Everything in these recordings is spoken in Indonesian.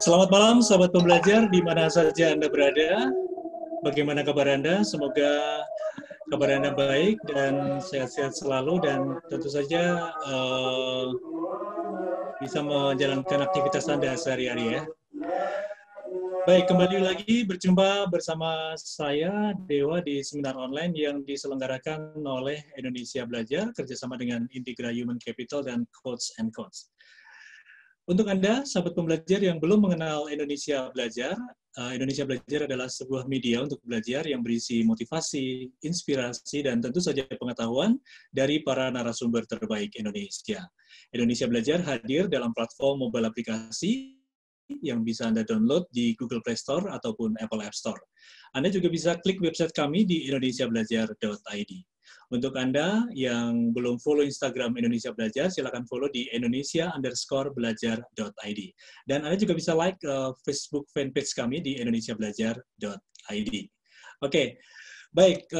Selamat malam, sahabat pembelajar, di mana saja Anda berada. Bagaimana kabar Anda? Semoga kabar Anda baik dan sehat-sehat selalu, dan tentu saja bisa menjalankan aktivitas Anda sehari-hari ya. Baik, kembali lagi berjumpa bersama saya, Dewa, di seminar online yang diselenggarakan oleh Indonesia Belajar, kerjasama dengan Integra Human Capital dan Coach and Coach. Untuk Anda, sahabat pembelajar yang belum mengenal Indonesia Belajar adalah sebuah media untuk belajar yang berisi motivasi, inspirasi, dan tentu saja pengetahuan dari para narasumber terbaik Indonesia. Indonesia Belajar hadir dalam platform mobile aplikasi yang bisa Anda download di Google Play Store ataupun Apple App Store. Anda juga bisa klik website kami di indonesiabelajar.id. Untuk Anda yang belum follow Instagram Indonesia Belajar, silakan follow di indonesia_belajar.id. Dan Anda juga bisa like Facebook fanpage kami di indonesiabelajar.id. Oke, baik.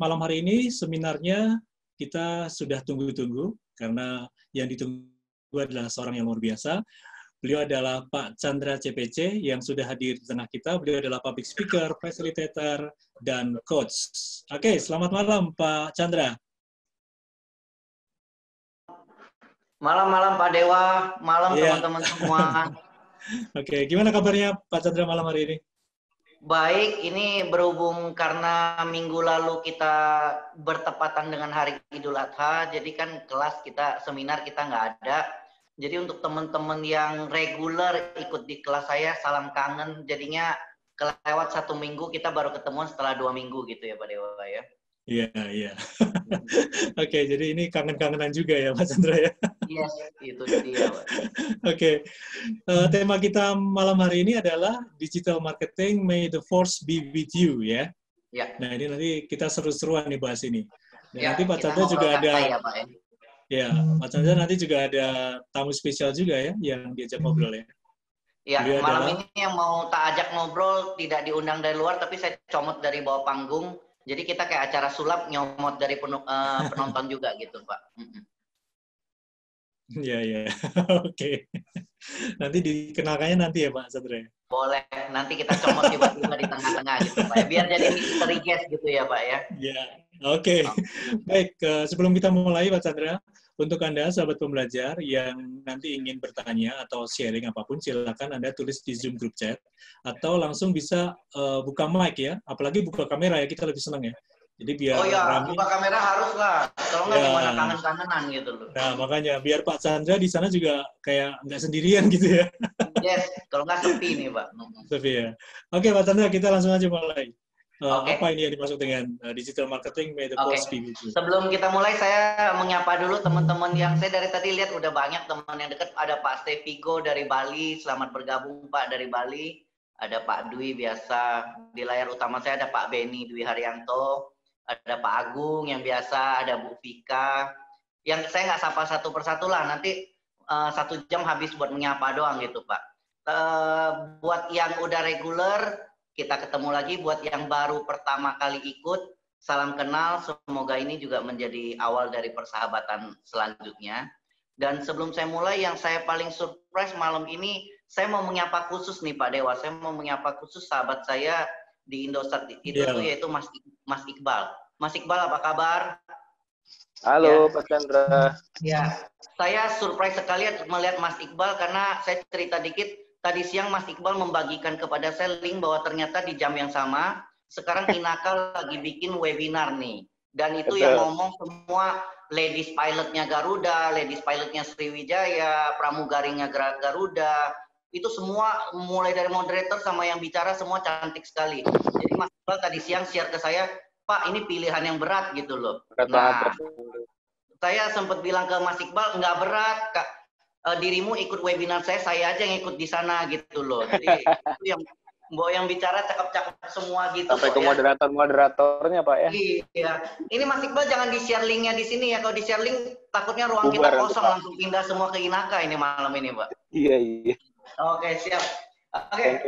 Malam hari ini seminarnya kita sudah tunggu-tunggu, karena yang ditunggu adalah seorang yang luar biasa. Beliau adalah Pak Chandra CPC yang sudah hadir di tengah kita. Beliau adalah public speaker, facilitator, dan coach. Oke, selamat malam Pak Chandra. Malam-malam Pak Dewa, malam teman-teman semua. Oke, gimana kabarnya Pak Chandra malam hari ini? Baik, ini berhubung karena minggu lalu kita bertepatan dengan hari Idul Adha, jadi kan kelas kita, seminar kita nggak ada. Jadi untuk teman-teman yang reguler ikut di kelas saya, salam kangen. Jadinya kelewat 1 minggu, kita baru ketemu setelah 2 minggu gitu ya Pak Dewa ya. Iya. Oke, jadi ini kangen-kangenan juga ya Pak Chandra ya? Yes, itu dia Pak. Oke, tema kita malam hari ini adalah Digital Marketing, May the Force be with you ya. Ya. Nah ini nanti kita seru-seruan nih bahas ini. Dan Ya, nanti Pak Chandra juga ada, ya, Pak, ya. Ya, Pak Chandra nanti juga ada tamu spesial juga ya, yang diajak ngobrol ya. Ya, Beliau malam adalah, ini yang mau tak ajak ngobrol tidak diundang dari luar, tapi saya comot dari bawah panggung. Jadi kita kayak acara sulap, nyomot dari penonton juga gitu, Pak. Iya. Oke. Nanti dikenalkannya nanti ya Pak Chandra. Boleh, nanti kita comot tiba-tiba di tengah-tengah gitu, Pak. Biar jadi misteri guest gitu ya, Pak ya. Iya, oke. Baik, sebelum kita mulai Pak Chandra, untuk Anda sahabat pembelajar yang nanti ingin bertanya atau sharing apapun, silakan Anda tulis di Zoom group chat atau langsung bisa buka mic ya, apalagi buka kamera ya, kita lebih senang ya. Jadi biar rame. Buka kamera harus lah, kalau nggak gimana kangen-kangenan gitu loh. Nah, makanya biar Pak Chandra di sana juga kayak nggak sendirian gitu ya. Yes, kalau nggak sepi nih Pak. Sepi ya. Oke Pak Chandra, kita langsung aja mulai. Okay. Apa ini yang dimaksud dengan digital marketing, may the force be with you? Sebelum kita mulai, saya menyapa dulu teman-teman yang saya dari tadi lihat udah banyak teman yang dekat. Ada Pak Stevigo dari Bali, selamat bergabung Pak dari Bali. Ada Pak Dwi biasa, di layar utama saya ada Pak Beni Dwi Haryanto, ada Pak Agung yang biasa, ada Bu Vika. Yang saya nggak sapa satu persatu lah, nanti 1 jam habis buat menyapa doang gitu Pak. Buat yang udah reguler, kita ketemu lagi. Buat yang baru pertama kali ikut, salam kenal. Semoga ini juga menjadi awal dari persahabatan selanjutnya. Dan sebelum saya mulai, yang saya paling surprise malam ini, saya mau menyapa khusus nih Pak Dewa. Saya mau menyapa khusus sahabat saya di Indosat itu yaitu Mas Iqbal. Mas Iqbal, apa kabar? Halo Pak Chandra. Ya, saya surprise sekali melihat Mas Iqbal karena saya cerita dikit. Tadi siang Mas Iqbal membagikan kepada saya link bahwa ternyata di jam yang sama, sekarang Inaka lagi bikin webinar nih. Dan itu yang ngomong semua ladies pilotnya Garuda, ladies pilotnya Sriwijaya, pramugarinya Garuda. Itu semua mulai dari moderator sama yang bicara semua cantik sekali. Jadi Mas Iqbal tadi siang share ke saya, Pak ini pilihan yang berat gitu loh. Nah, saya sempat bilang ke Mas Iqbal, nggak berat, Kak. Dirimu ikut webinar saya aja yang ikut di sana gitu loh. Jadi itu yang bicara cakep-cakep semua gitu. Sampai ke moderatornya Pak ya. Iya. Ini Mas Iqbal jangan di-share linknya di sini ya. Kalau di-share link takutnya ruang kita kosong, langsung pindah semua ke Inaka ini malam ini Pak. Iya. Oke, siap. Oke.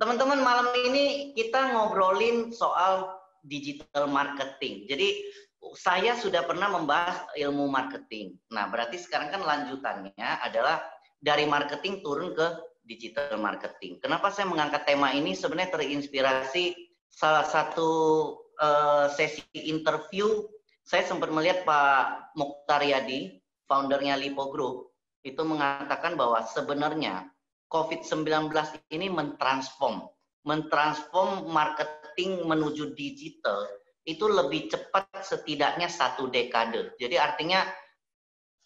Teman-teman, malam ini kita ngobrolin soal digital marketing. Jadi saya sudah pernah membahas ilmu marketing. Nah, berarti sekarang kan lanjutannya adalah dari marketing turun ke digital marketing. Kenapa saya mengangkat tema ini? Sebenarnya terinspirasi salah satu sesi interview. Saya sempat melihat Pak Mukhtar Yadi, foundernya Lipo Group, itu mengatakan bahwa sebenarnya COVID-19 ini mentransform marketing menuju digital itu lebih cepat setidaknya 1 dekade. Jadi artinya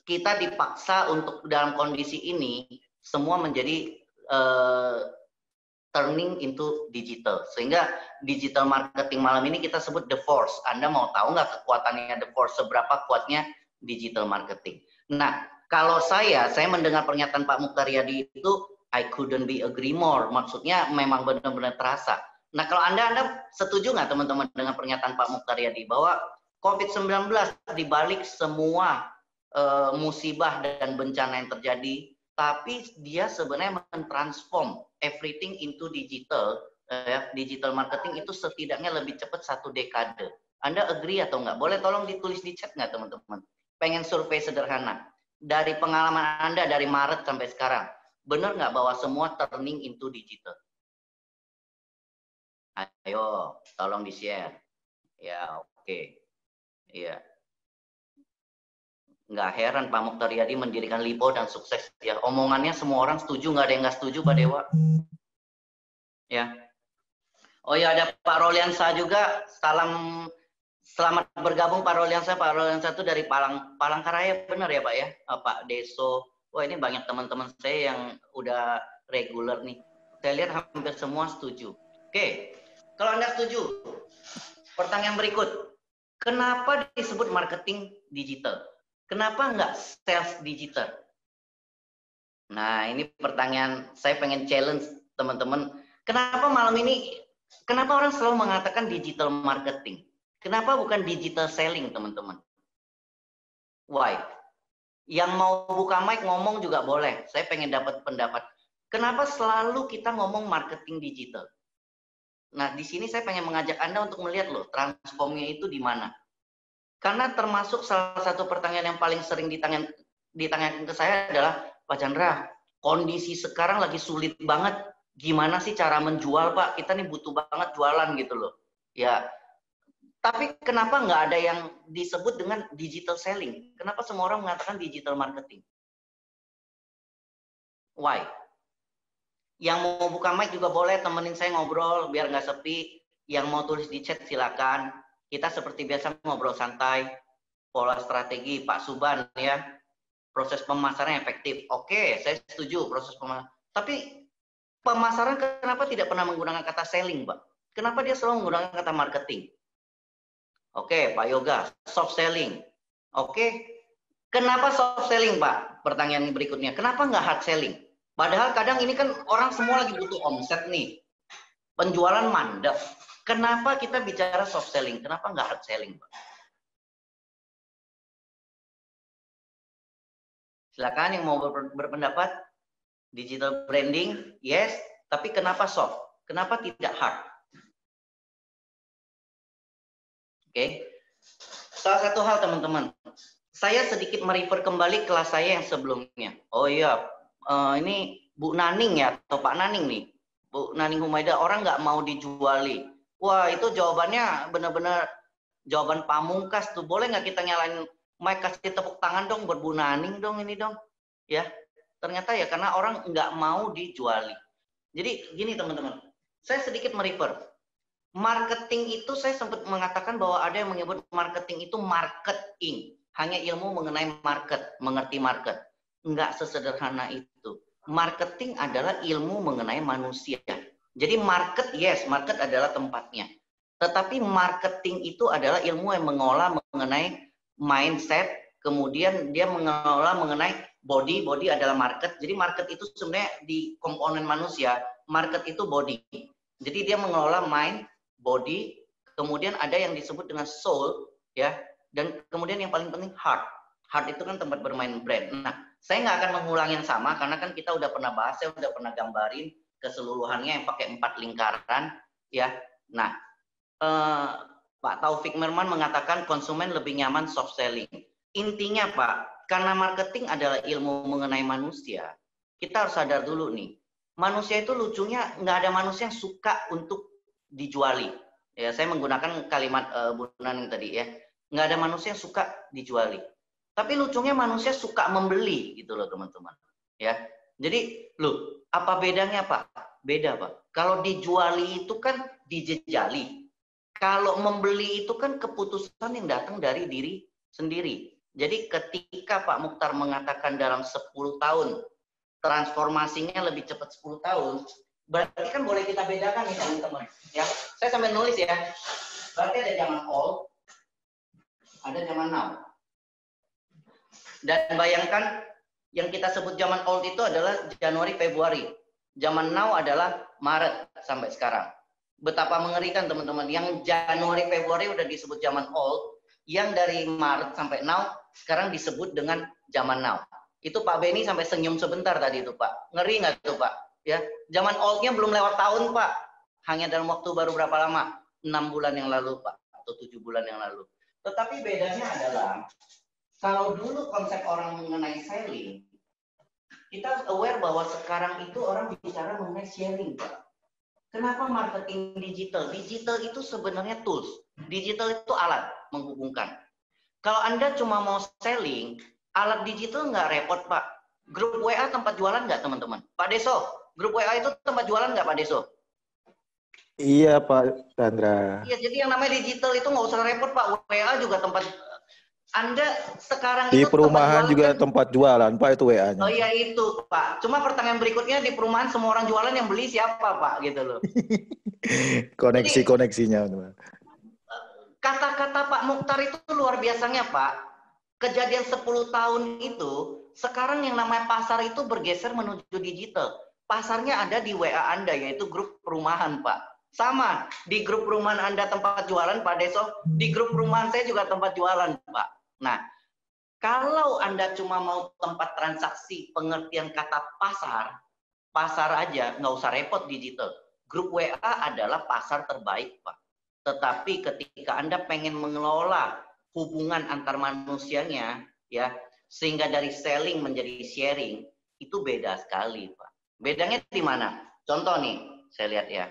kita dipaksa untuk dalam kondisi ini semua menjadi turning into digital. Sehingga digital marketing malam ini kita sebut The Force. Anda mau tahu nggak kekuatannya The Force? Seberapa kuatnya digital marketing? Nah, kalau saya mendengar pernyataan Pak Mukhtar Yadi itu, I couldn't be agree more. Maksudnya memang benar-benar terasa. Nah, kalau Anda setuju nggak teman-teman dengan pernyataan Pak Mukhtar Yadi bahwa COVID-19 dibalik semua musibah dan bencana yang terjadi, tapi dia sebenarnya mentransform everything into digital. Digital marketing itu setidaknya lebih cepat 1 dekade. Anda agree atau nggak? Boleh tolong ditulis di chat nggak teman-teman? Pengen survei sederhana. Dari pengalaman Anda dari Maret sampai sekarang, benar nggak bahwa semua turning into digital? Ayo, tolong di-share. Ya, oke. Iya. Nggak heran Pak Mukhtar Yadi mendirikan Lipo dan sukses. Ya, omongannya semua orang setuju, nggak ada yang nggak setuju, Pak Dewa. Ya. Oh ya, ada Pak Roliansa juga. Selamat bergabung Pak Roliansa. Pak Roliansa itu dari Palangkaraya, benar ya Pak ya? Pak Deso. Wah, ini banyak teman-teman saya yang udah reguler nih. Saya lihat hampir semua setuju. Oke, kalau Anda setuju, pertanyaan berikut. Kenapa disebut marketing digital? Kenapa nggak sales digital? Nah, ini pertanyaan saya pengen challenge teman-teman. Kenapa malam ini, kenapa orang selalu mengatakan digital marketing? Kenapa bukan digital selling, teman-teman? Why? Yang mau buka mic ngomong juga boleh. Saya pengen dapat pendapat. Kenapa selalu kita ngomong marketing digital? Nah, di sini saya pengen mengajak Anda untuk melihat loh, transformnya itu di mana. Karena termasuk salah satu pertanyaan yang paling sering ditanyakan ke saya adalah, Pak Chandra, kondisi sekarang lagi sulit banget. Gimana sih cara menjual, Pak? Kita nih butuh banget jualan gitu loh. Ya, tapi kenapa nggak ada yang disebut dengan digital selling? Kenapa semua orang mengatakan digital marketing? Why? Yang mau buka mic juga boleh, temenin saya ngobrol biar nggak sepi. Yang mau tulis di chat silakan. Kita seperti biasa ngobrol santai. Pola strategi Pak Suban ya. Proses pemasaran efektif. Oke, saya setuju proses pemasaran. Tapi pemasaran kenapa tidak pernah menggunakan kata selling, Pak? Kenapa dia selalu menggunakan kata marketing? Oke, Pak Yoga, soft selling. Oke, kenapa soft selling, Pak? Pertanyaan berikutnya, kenapa nggak hard selling? Padahal kadang ini kan orang semua lagi butuh omset nih. Penjualan mandek. Kenapa kita bicara soft selling? Kenapa nggak hard selling, Pak? Silakan yang mau berpendapat. Digital branding, yes. Tapi kenapa soft? Kenapa tidak hard? Oke. Salah satu hal teman-teman. Saya sedikit merefer kembali kelas saya yang sebelumnya. Oh iya, ini Bu Naning ya, atau Pak Naning nih. Bu Naning Humaida, orang nggak mau dijuali. Wah, itu jawabannya benar-benar jawaban pamungkas tuh. Boleh nggak kita nyalain mic, kasih tepuk tangan dong buat Bu Naning dong ini dong. Ya, ternyata ya karena orang nggak mau dijuali. Jadi gini teman-teman, saya sedikit merefer. Marketing itu saya sempat mengatakan bahwa ada yang menyebut marketing itu marketing. Hanya ilmu mengenai market, mengerti market. Nggak sesederhana itu. Marketing adalah ilmu mengenai manusia. Jadi market, yes, market adalah tempatnya. Tetapi marketing itu adalah ilmu yang mengolah mengenai mindset, kemudian dia mengolah mengenai body adalah market. Jadi market itu sebenarnya di komponen manusia, market itu body. Jadi dia mengelola mind, body, kemudian ada yang disebut dengan soul, ya, dan kemudian yang paling penting heart. Heart itu kan tempat bermain brand. Nah, saya nggak akan mengulang yang sama karena kan kita udah pernah bahas, saya udah pernah gambarin keseluruhannya yang pakai 4 lingkaran, ya. Nah, Pak Taufik Merman mengatakan konsumen lebih nyaman soft selling. Intinya Pak, karena marketing adalah ilmu mengenai manusia, kita harus sadar dulu nih. Manusia itu lucunya nggak ada manusia yang suka untuk dijuali. Ya, saya menggunakan kalimat Bu Naning tadi ya. Nggak ada manusia yang suka dijuali. Tapi lucunya manusia suka membeli gitu loh teman-teman. Ya, jadi loh apa bedanya Pak? Beda Pak. Kalau dijuali itu kan dijejali. Kalau membeli itu kan keputusan yang datang dari diri sendiri. Jadi ketika Pak Mukhtar mengatakan dalam 10 tahun transformasinya lebih cepat 10 tahun, berarti kan boleh kita bedakan nih teman-teman. Ya, saya sambil nulis ya. Berarti ada zaman old, ada zaman now. Dan bayangkan yang kita sebut zaman old itu adalah Januari, Februari. Zaman now adalah Maret sampai sekarang. Betapa mengerikan teman-teman. Yang Januari, Februari udah disebut zaman old. Yang dari Maret sampai now sekarang disebut dengan zaman now. Itu Pak Beni sampai senyum sebentar tadi itu Pak. Ngeri nggak tuh Pak? Ya, zaman oldnya belum lewat tahun Pak. Hanya dalam waktu baru berapa lama? 6 bulan yang lalu Pak. Atau 7 bulan yang lalu. Tetapi bedanya adalah kalau dulu konsep orang mengenai selling, kita aware bahwa sekarang itu orang bicara mengenai sharing Pak. Kenapa marketing digital? Digital itu sebenarnya tools. Digital itu alat menghubungkan. Kalau Anda cuma mau selling, alat digital nggak repot, Pak. Grup WA tempat jualan nggak, teman-teman? Pak Deso, grup WA itu tempat jualan nggak, Pak Deso? Iya, Pak Chandra. Iya, jadi yang namanya digital itu nggak usah repot, Pak. WA juga tempat. Anda sekarang Di itu perumahan juga kan? Tempat jualan, Pak, itu WA-nya. Oh iya itu, Pak. Cuma pertanyaan berikutnya, di perumahan semua orang jualan, yang beli siapa, Pak? Gitu loh. Koneksinya. Kata-kata Pak Mukhtar itu luar biasanya, Pak. Kejadian 10 tahun itu, sekarang yang namanya pasar itu bergeser menuju digital. Pasarnya ada di WA Anda, yaitu grup perumahan, Pak. Sama, di grup perumahan Anda tempat jualan, Pak Deso. Di grup perumahan saya juga tempat jualan, Pak. Nah, kalau Anda cuma mau tempat transaksi, pengertian kata pasar, pasar aja, nggak usah repot digital. Grup WA adalah pasar terbaik, Pak. Tetapi ketika Anda pengen mengelola hubungan antar manusianya, ya, sehingga dari selling menjadi sharing, itu beda sekali, Pak. Bedanya di mana? Contoh nih, saya lihat ya,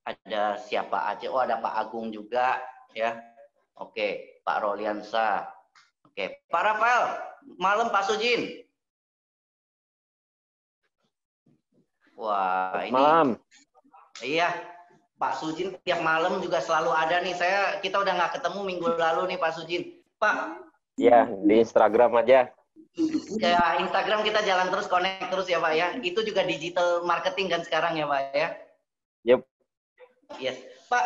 ada siapa aja? Oh, ada Pak Agung juga, ya. Oke, Pak Roliansa. Oke, Pak Rafael, malam Pak Sujin. Wah, ini. Malam. Iya, Pak Sujin tiap malam juga selalu ada nih. Kita udah nggak ketemu minggu lalu nih Pak Sujin. Pak. Ya, di Instagram aja. Ya, Instagram kita jalan terus, connect terus ya Pak ya. Itu juga digital marketing kan sekarang ya Pak ya. Yep. Yes, Pak.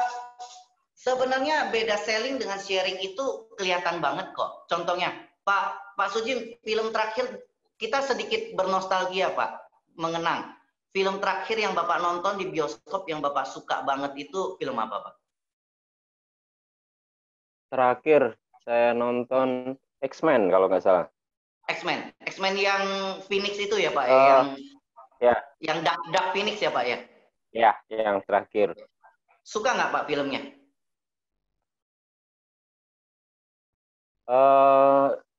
Sebenarnya beda selling dengan sharing itu kelihatan banget kok. Contohnya, Pak Sujin, film terakhir kita sedikit bernostalgia Pak, mengenang. Film terakhir yang Bapak nonton di bioskop yang Bapak suka banget itu film apa, Pak? Terakhir saya nonton X-Men kalau nggak salah. X-Men yang Phoenix itu ya, Pak? Yang Dark Phoenix ya, Pak ya? Ya, yang terakhir. Suka nggak Pak filmnya?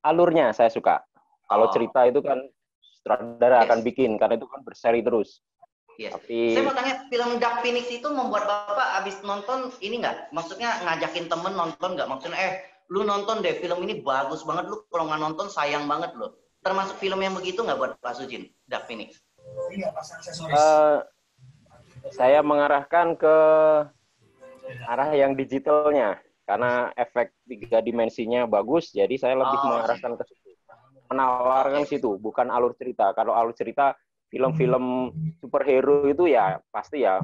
Alurnya saya suka. Kalau cerita itu kan sutradara akan bikin, karena itu kan berseri terus. Yes. Tapi saya mau tanya, film Dark Phoenix itu membuat Bapak habis nonton ini nggak? Maksudnya ngajakin temen nonton nggak? Maksudnya, lu nonton deh film ini bagus banget, lu kalau nggak nonton sayang banget loh. Termasuk film yang begitu nggak buat Pak Sujin, Dark Phoenix? Saya mengarahkan ke arah yang digitalnya, karena efek 3 dimensinya bagus, jadi saya lebih mengarahkan ke situ. Menawarkan situ, bukan alur cerita. Kalau alur cerita, film-film superhero itu ya pasti ya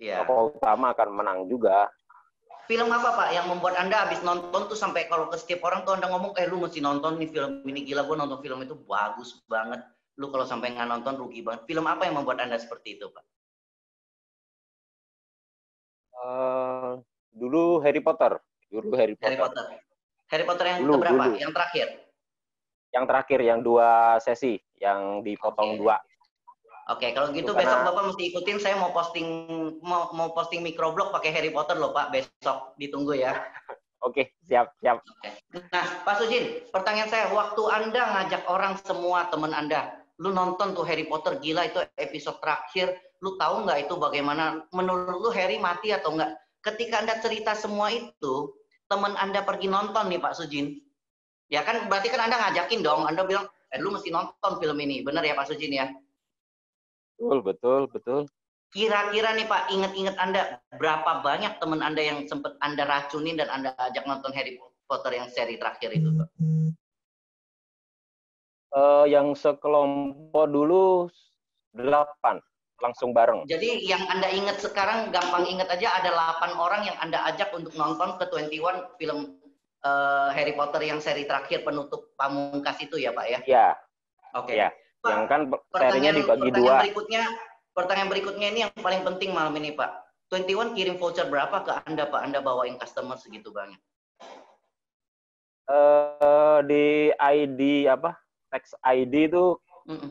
tokoh utama akan menang juga. Film apa Pak yang membuat Anda habis nonton tuh sampai kalau ke setiap orang tuh Anda ngomong, lu mesti nonton nih film ini, gila gue nonton film itu bagus banget. Lu kalau sampai nggak nonton rugi banget. Film apa yang membuat Anda seperti itu Pak? Dulu Harry Potter. Harry Potter yang keberapa? Yang terakhir? Yang terakhir, yang 2 sesi, yang dipotong 2. Oke, kalau gitu besok Bapak mesti ikutin. Saya mau posting microblog pakai Harry Potter loh Pak. Besok ditunggu ya. Oke, siap. Oke. Nah, Pak Sujin, pertanyaan saya, waktu Anda ngajak orang semua teman Anda, lu nonton tuh Harry Potter, gila itu episode terakhir, lu tahu nggak itu bagaimana, menurut lu Harry mati atau enggak? Ketika Anda cerita semua itu, teman Anda pergi nonton nih Pak Sujin, ya kan berarti kan Anda ngajakin dong, Anda bilang, lu mesti nonton film ini, benar ya Pak Sujin ya? Betul. Kira-kira nih Pak, ingat-ingat Anda, berapa banyak teman Anda yang sempat Anda racunin dan Anda ajak nonton Harry Potter yang seri terakhir itu Pak? Yang sekelompok dulu 8 langsung bareng. Jadi yang Anda ingat sekarang, gampang ingat aja, ada 8 orang yang Anda ajak untuk nonton ke 21 film Harry Potter yang seri terakhir penutup pamungkas itu ya Pak ya? Iya. Oke. Ya. Pak, Yang kan serinya dibagi 2. Pertanyaan berikutnya ini yang paling penting malam ini Pak. 21 kirim voucher berapa ke Anda Pak? Anda bawain customer segitu banyak. Di ID apa? Tax ID itu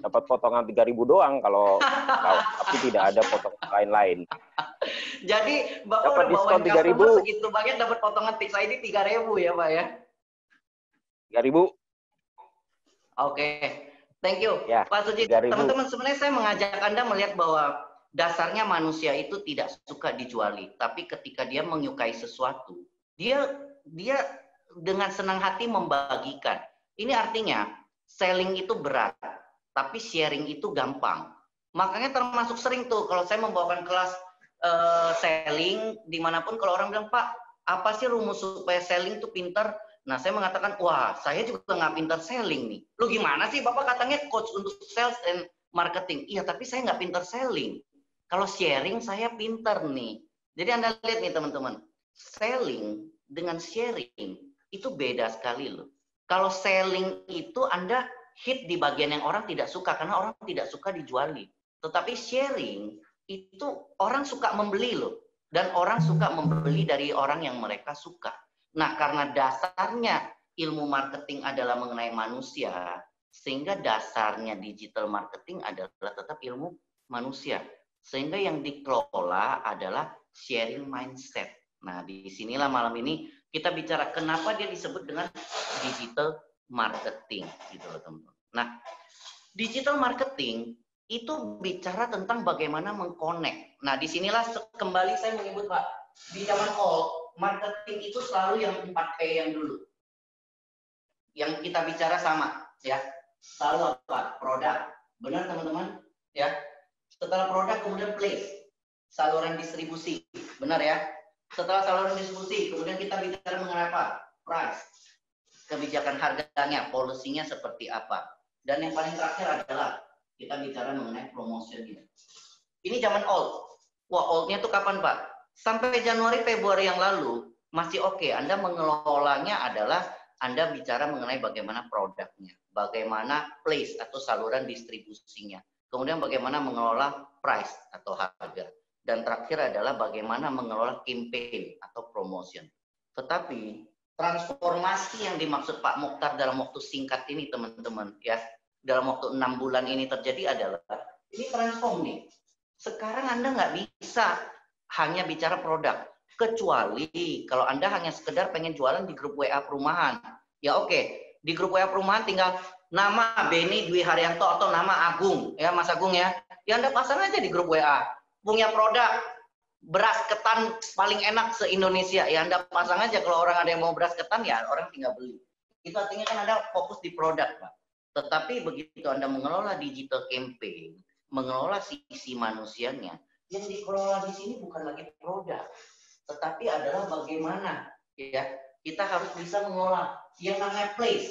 dapat potongan 3.000 doang kalau tapi tidak ada potongan lain-lain. Jadi Bapak dapat udah bawain diskon 3.000 segitu banyak, dapat potongan tax ID 3.000 ya Pak ya? 3.000. Oke. Thank you, ya, Pak Suji. Teman-teman, sebenarnya saya mengajak Anda melihat bahwa dasarnya manusia itu tidak suka dijuali, tapi ketika dia menyukai sesuatu, dia dengan senang hati membagikan. Ini artinya selling itu berat, tapi sharing itu gampang. Makanya termasuk sering tuh kalau saya membawakan kelas selling dimanapun, kalau orang bilang, Pak, apa sih rumus supaya selling itu pintar? Nah, saya mengatakan, wah, saya juga nggak pintar selling nih. Lu gimana sih, Bapak katanya coach untuk sales and marketing. Iya, tapi saya nggak pintar selling. Kalau sharing, saya pintar nih. Jadi Anda lihat nih, teman-teman. Selling dengan sharing, itu beda sekali loh. Kalau selling itu Anda hit di bagian yang orang tidak suka, karena orang tidak suka dijuali. Tetapi sharing, itu orang suka membeli loh. Dan orang suka membeli dari orang yang mereka suka. Nah, karena dasarnya ilmu marketing adalah mengenai manusia, sehingga dasarnya digital marketing adalah tetap ilmu manusia. Sehingga yang dikelola adalah sharing mindset. Nah, disinilah malam ini kita bicara kenapa dia disebut dengan digital marketing, gitu loh teman-teman. Nah, digital marketing itu bicara tentang bagaimana mengconnect. Nah, disinilah kembali saya menyebut Pak, di zaman old, marketing itu selalu yang 4P yang dulu. Yang kita bicara sama, ya. Selalu apa? Produk. Benar teman-teman? Ya. Setelah produk kemudian place. Saluran distribusi. Benar ya? Setelah saluran distribusi, kemudian kita bicara mengenai apa? Price. Kebijakan harganya, polisinya seperti apa. Dan yang paling terakhir adalah kita bicara mengenai promotionnya. Ini zaman old. Wah, oldnya itu kapan Pak? Sampai Januari Februari yang lalu masih oke. Anda mengelolanya adalah Anda bicara mengenai bagaimana produknya, bagaimana place atau saluran distribusinya, kemudian bagaimana mengelola price atau harga, dan terakhir adalah bagaimana mengelola campaign atau promotion. Tetapi transformasi yang dimaksud Pak Mokhtar dalam waktu singkat ini teman-teman ya, dalam waktu 6 bulan ini terjadi adalah ini transform nih. Sekarang Anda nggak bisa hanya bicara produk, kecuali kalau Anda hanya sekedar pengen jualan di grup WA perumahan. Ya oke, di grup WA perumahan tinggal nama Beni Dwi Haryanto atau nama Agung, ya Mas Agung ya. Ya Anda pasang aja di grup WA. Punya produk beras ketan paling enak se-Indonesia. Ya Anda pasang aja, kalau orang ada yang mau beras ketan ya orang tinggal beli. Itu artinya kan Anda fokus di produk, Pak. Tetapi begitu Anda mengelola digital campaign, mengelola sisi manusianya, yang dikelola di sini bukan lagi produk, tetapi adalah bagaimana ya kita harus bisa mengelola yang namanya place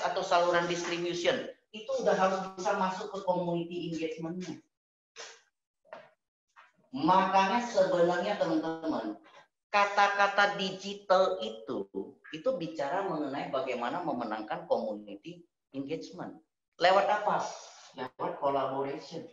atau saluran distribution. Itu udah harus bisa masuk ke community engagement-nya. Makanya sebenarnya teman-teman, kata-kata digital itu bicara mengenai bagaimana memenangkan community engagement. Lewat apa? Lewat collaboration.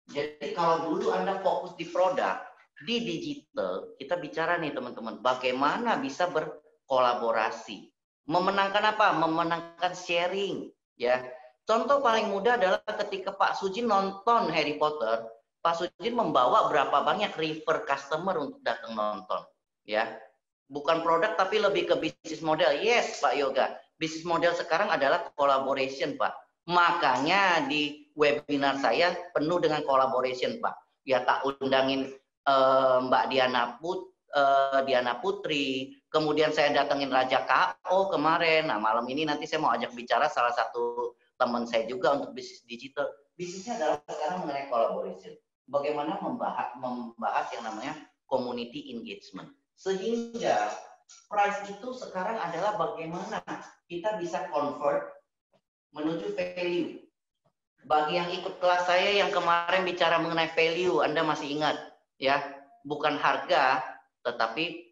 Jadi kalau dulu Anda fokus di produk, di digital, kita bicara nih teman-teman, bagaimana bisa berkolaborasi. Memenangkan apa? Memenangkan sharing. Ya, contoh paling mudah adalah ketika Pak Sujin nonton Harry Potter, Pak Sujin membawa berapa banyak refer customer untuk datang nonton. Ya, bukan produk tapi lebih ke bisnis model. Yes, Pak Yoga. Bisnis model sekarang adalah collaboration, Pak. Makanya di webinar saya penuh dengan collaboration, Pak. Ya tak undangin Mbak Diana Putri, kemudian saya datengin Raja KO kemarin. Nah, malam ini nanti saya mau ajak bicara salah satu teman saya juga untuk bisnis digital. Bisnisnya adalah sekarang mengenai collaboration. Bagaimana membahas yang namanya community engagement. Sehingga price itu sekarang adalah bagaimana kita bisa convert menuju value. Bagi yang ikut kelas saya yang kemarin bicara mengenai value, Anda masih ingat ya, bukan harga tetapi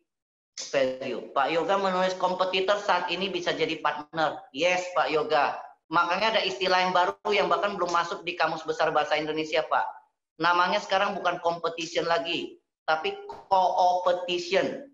value. Pak Yoga menulis kompetitor saat ini bisa jadi partner. Yes, Pak Yoga. Makanya ada istilah yang baru yang bahkan belum masuk di Kamus Besar Bahasa Indonesia, Pak. Namanya sekarang bukan competition lagi, tapi co-opetition.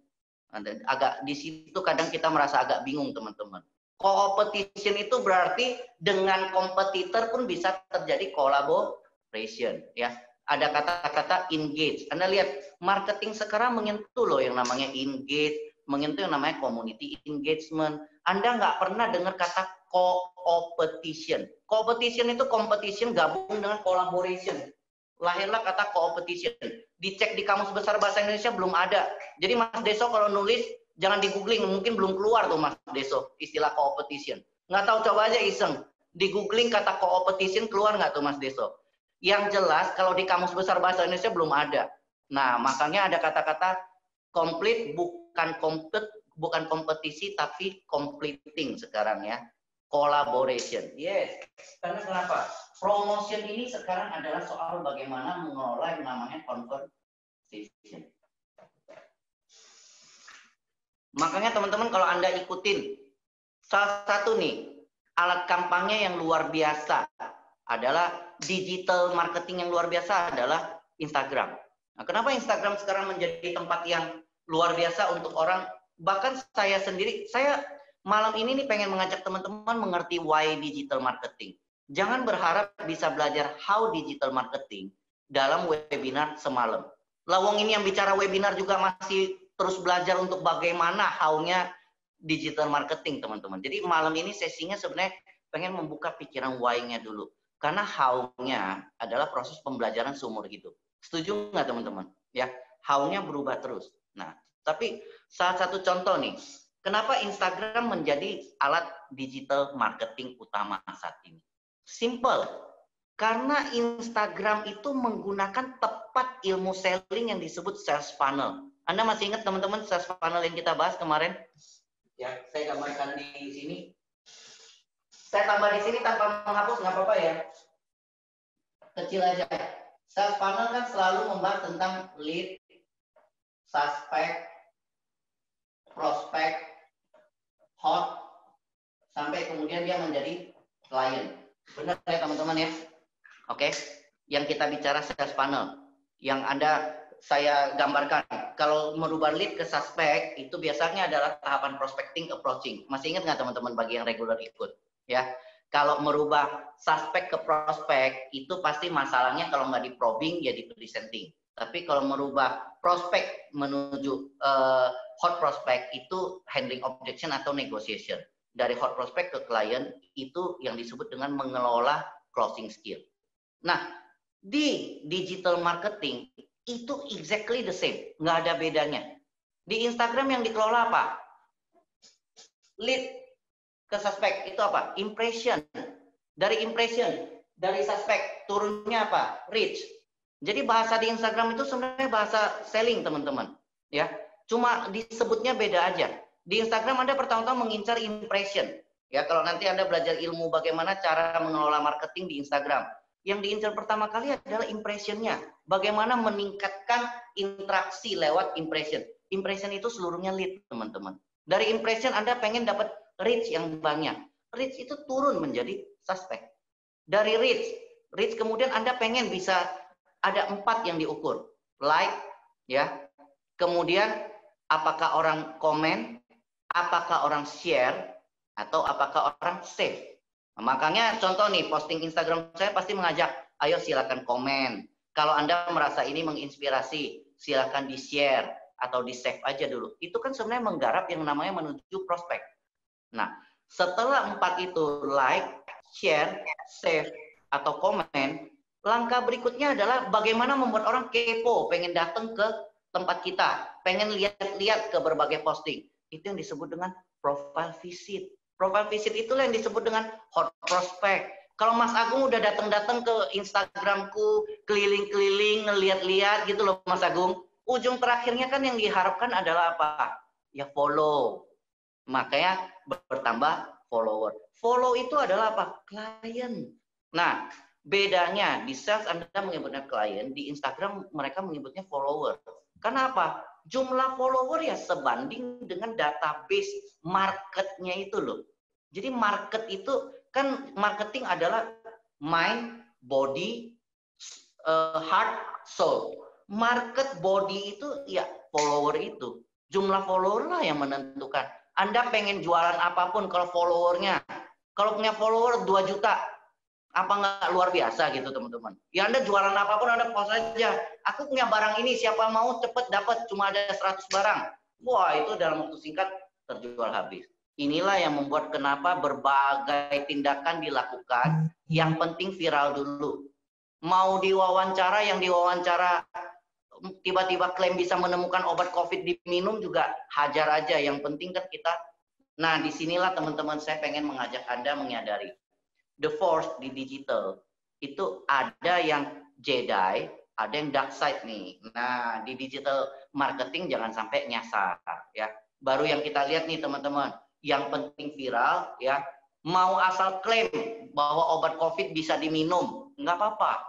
Agak di situ kadang kita merasa agak bingung, teman-teman. Co-opetition itu berarti dengan kompetitor pun bisa terjadi collaboration, ya. Ada kata-kata engage. Anda lihat, marketing sekarang menyentuh loh yang namanya engage, menyentuh yang namanya community engagement. Anda nggak pernah dengar kata co-opetition. Co-opetition itu competition gabung dengan collaboration. Lahirlah kata co-opetition. Dicek di Kamus Besar Bahasa Indonesia belum ada. Jadi Mas Deso kalau nulis, jangan di googling, mungkin belum keluar tuh Mas Deso, istilah co-opetition. Nggak tahu, coba aja iseng. Di googling kata co-opetition keluar nggak tuh Mas Deso? Yang jelas kalau di Kamus Besar Bahasa Indonesia belum ada. Nah, makanya ada kata-kata complete, bukan kompetisi tapi completing sekarang ya. Collaboration. Yes. Karena kenapa? Promotion ini sekarang adalah soal bagaimana mengelola yang namanya conversation. Makanya teman-teman kalau Anda ikutin salah satu nih alat kampanye yang luar biasa adalah digital marketing yang luar biasa adalah Instagram. Nah, kenapa Instagram sekarang menjadi tempat yang luar biasa untuk orang, bahkan saya sendiri, saya malam ini nih pengen mengajak teman-teman mengerti why digital marketing. Jangan berharap bisa belajar how digital marketing dalam webinar semalam. Lawong ini yang bicara webinar juga masih terus belajar untuk bagaimana how-nya digital marketing, teman-teman. Jadi malam ini sesinya sebenarnya pengen membuka pikiran why-nya dulu. Karena how-nya adalah proses pembelajaran seumur hidup. Setuju nggak teman-teman? Ya, how-nya berubah terus. Nah, tapi salah satu contoh nih, kenapa Instagram menjadi alat digital marketing utama saat ini? Simple. Karena Instagram itu menggunakan tepat ilmu selling yang disebut sales funnel. Anda masih ingat teman-teman sales funnel yang kita bahas kemarin? Ya, saya gambarkan di sini. Saya tambah di sini tanpa menghapus, nggak apa-apa ya. Kecil aja. Sales funnel kan selalu membahas tentang lead, suspect, prospek, hot, sampai kemudian dia menjadi klien. Benar ya teman-teman ya? Oke. Yang kita bicara sales funnel. Yang saya gambarkan. Kalau merubah lead ke suspek, itu biasanya adalah tahapan prospecting, approaching. Masih ingat nggak teman-teman bagi yang regular ikut? Ya, kalau merubah suspek ke prospek itu pasti masalahnya kalau nggak di probing ya di presenting. Tapi kalau merubah prospek menuju hot prospect itu handling objection atau negotiation. Dari hot prospect ke klien itu yang disebut dengan mengelola closing skill. Nah, di digital marketing itu exactly the same, nggak ada bedanya. Di Instagram yang dikelola apa? Lead ke suspek itu apa? Impression. Dari impression, dari suspek turunnya apa? Reach. Jadi bahasa di Instagram itu sebenarnya bahasa selling, teman-teman. Ya, cuma disebutnya beda aja. Di Instagram Anda pertama-tama mengincar impression. Ya, kalau nanti Anda belajar ilmu bagaimana cara mengelola marketing di Instagram, yang diincar pertama kali adalah impressionnya. Bagaimana meningkatkan interaksi lewat impression. Impression itu seluruhnya lead, teman-teman. Dari impression Anda pengen dapat reach yang banyak. Reach itu turun menjadi suspek. Dari reach kemudian Anda pengen bisa ada 4 yang diukur. Like, ya. Kemudian apakah orang komen, apakah orang share, atau apakah orang save. Nah, makanya contoh nih, posting Instagram saya pasti mengajak, ayo silakan komen. Kalau Anda merasa ini menginspirasi, silakan di-share atau di-save aja dulu. Itu kan sebenarnya menggarap yang namanya menuju prospek. Nah, Setelah 4 itu like, share, save, atau komen, langkah berikutnya adalah bagaimana membuat orang kepo, pengen datang ke tempat kita, pengen lihat-lihat ke berbagai posting. Itu yang disebut dengan profile visit. Profile visit itulah yang disebut dengan hot prospect. Kalau Mas Agung udah datang-datang ke Instagramku, keliling-keliling, ngeliat-liat gitu loh Mas Agung. Ujung terakhirnya kan yang diharapkan adalah apa? Ya follow. Makanya bertambah follower. Follow itu adalah apa? Klien. Nah, bedanya di sales Anda menyebutnya klien, di Instagram mereka menyebutnya follower. Kenapa? Jumlah follower ya sebanding dengan database marketnya itu loh. Jadi market itu kan marketing adalah mind, body, heart, soul. Market body itu ya follower itu. Jumlah follower lah yang menentukan. Anda pengen jualan apapun kalau followernya. Kalau punya follower 2 juta, apa nggak luar biasa gitu teman-teman. Ya Anda jualan apapun Anda post aja. Aku punya barang ini, siapa mau cepet dapat, cuma ada 100 barang. Wah itu dalam waktu singkat terjual habis. Inilah yang membuat kenapa berbagai tindakan dilakukan. Yang penting viral dulu. Mau diwawancara, yang diwawancara tiba-tiba klaim bisa menemukan obat COVID diminum juga hajar aja. Yang penting kan kita. Nah disinilah teman-teman saya pengen mengajak Anda menyadari. The force di digital itu ada yang Jedi, ada yang dark side nih. Nah di digital marketing jangan sampai nyasar ya. Baru yang kita lihat nih teman-teman. Yang penting viral ya, mau asal klaim bahwa obat COVID bisa diminum, nggak apa-apa.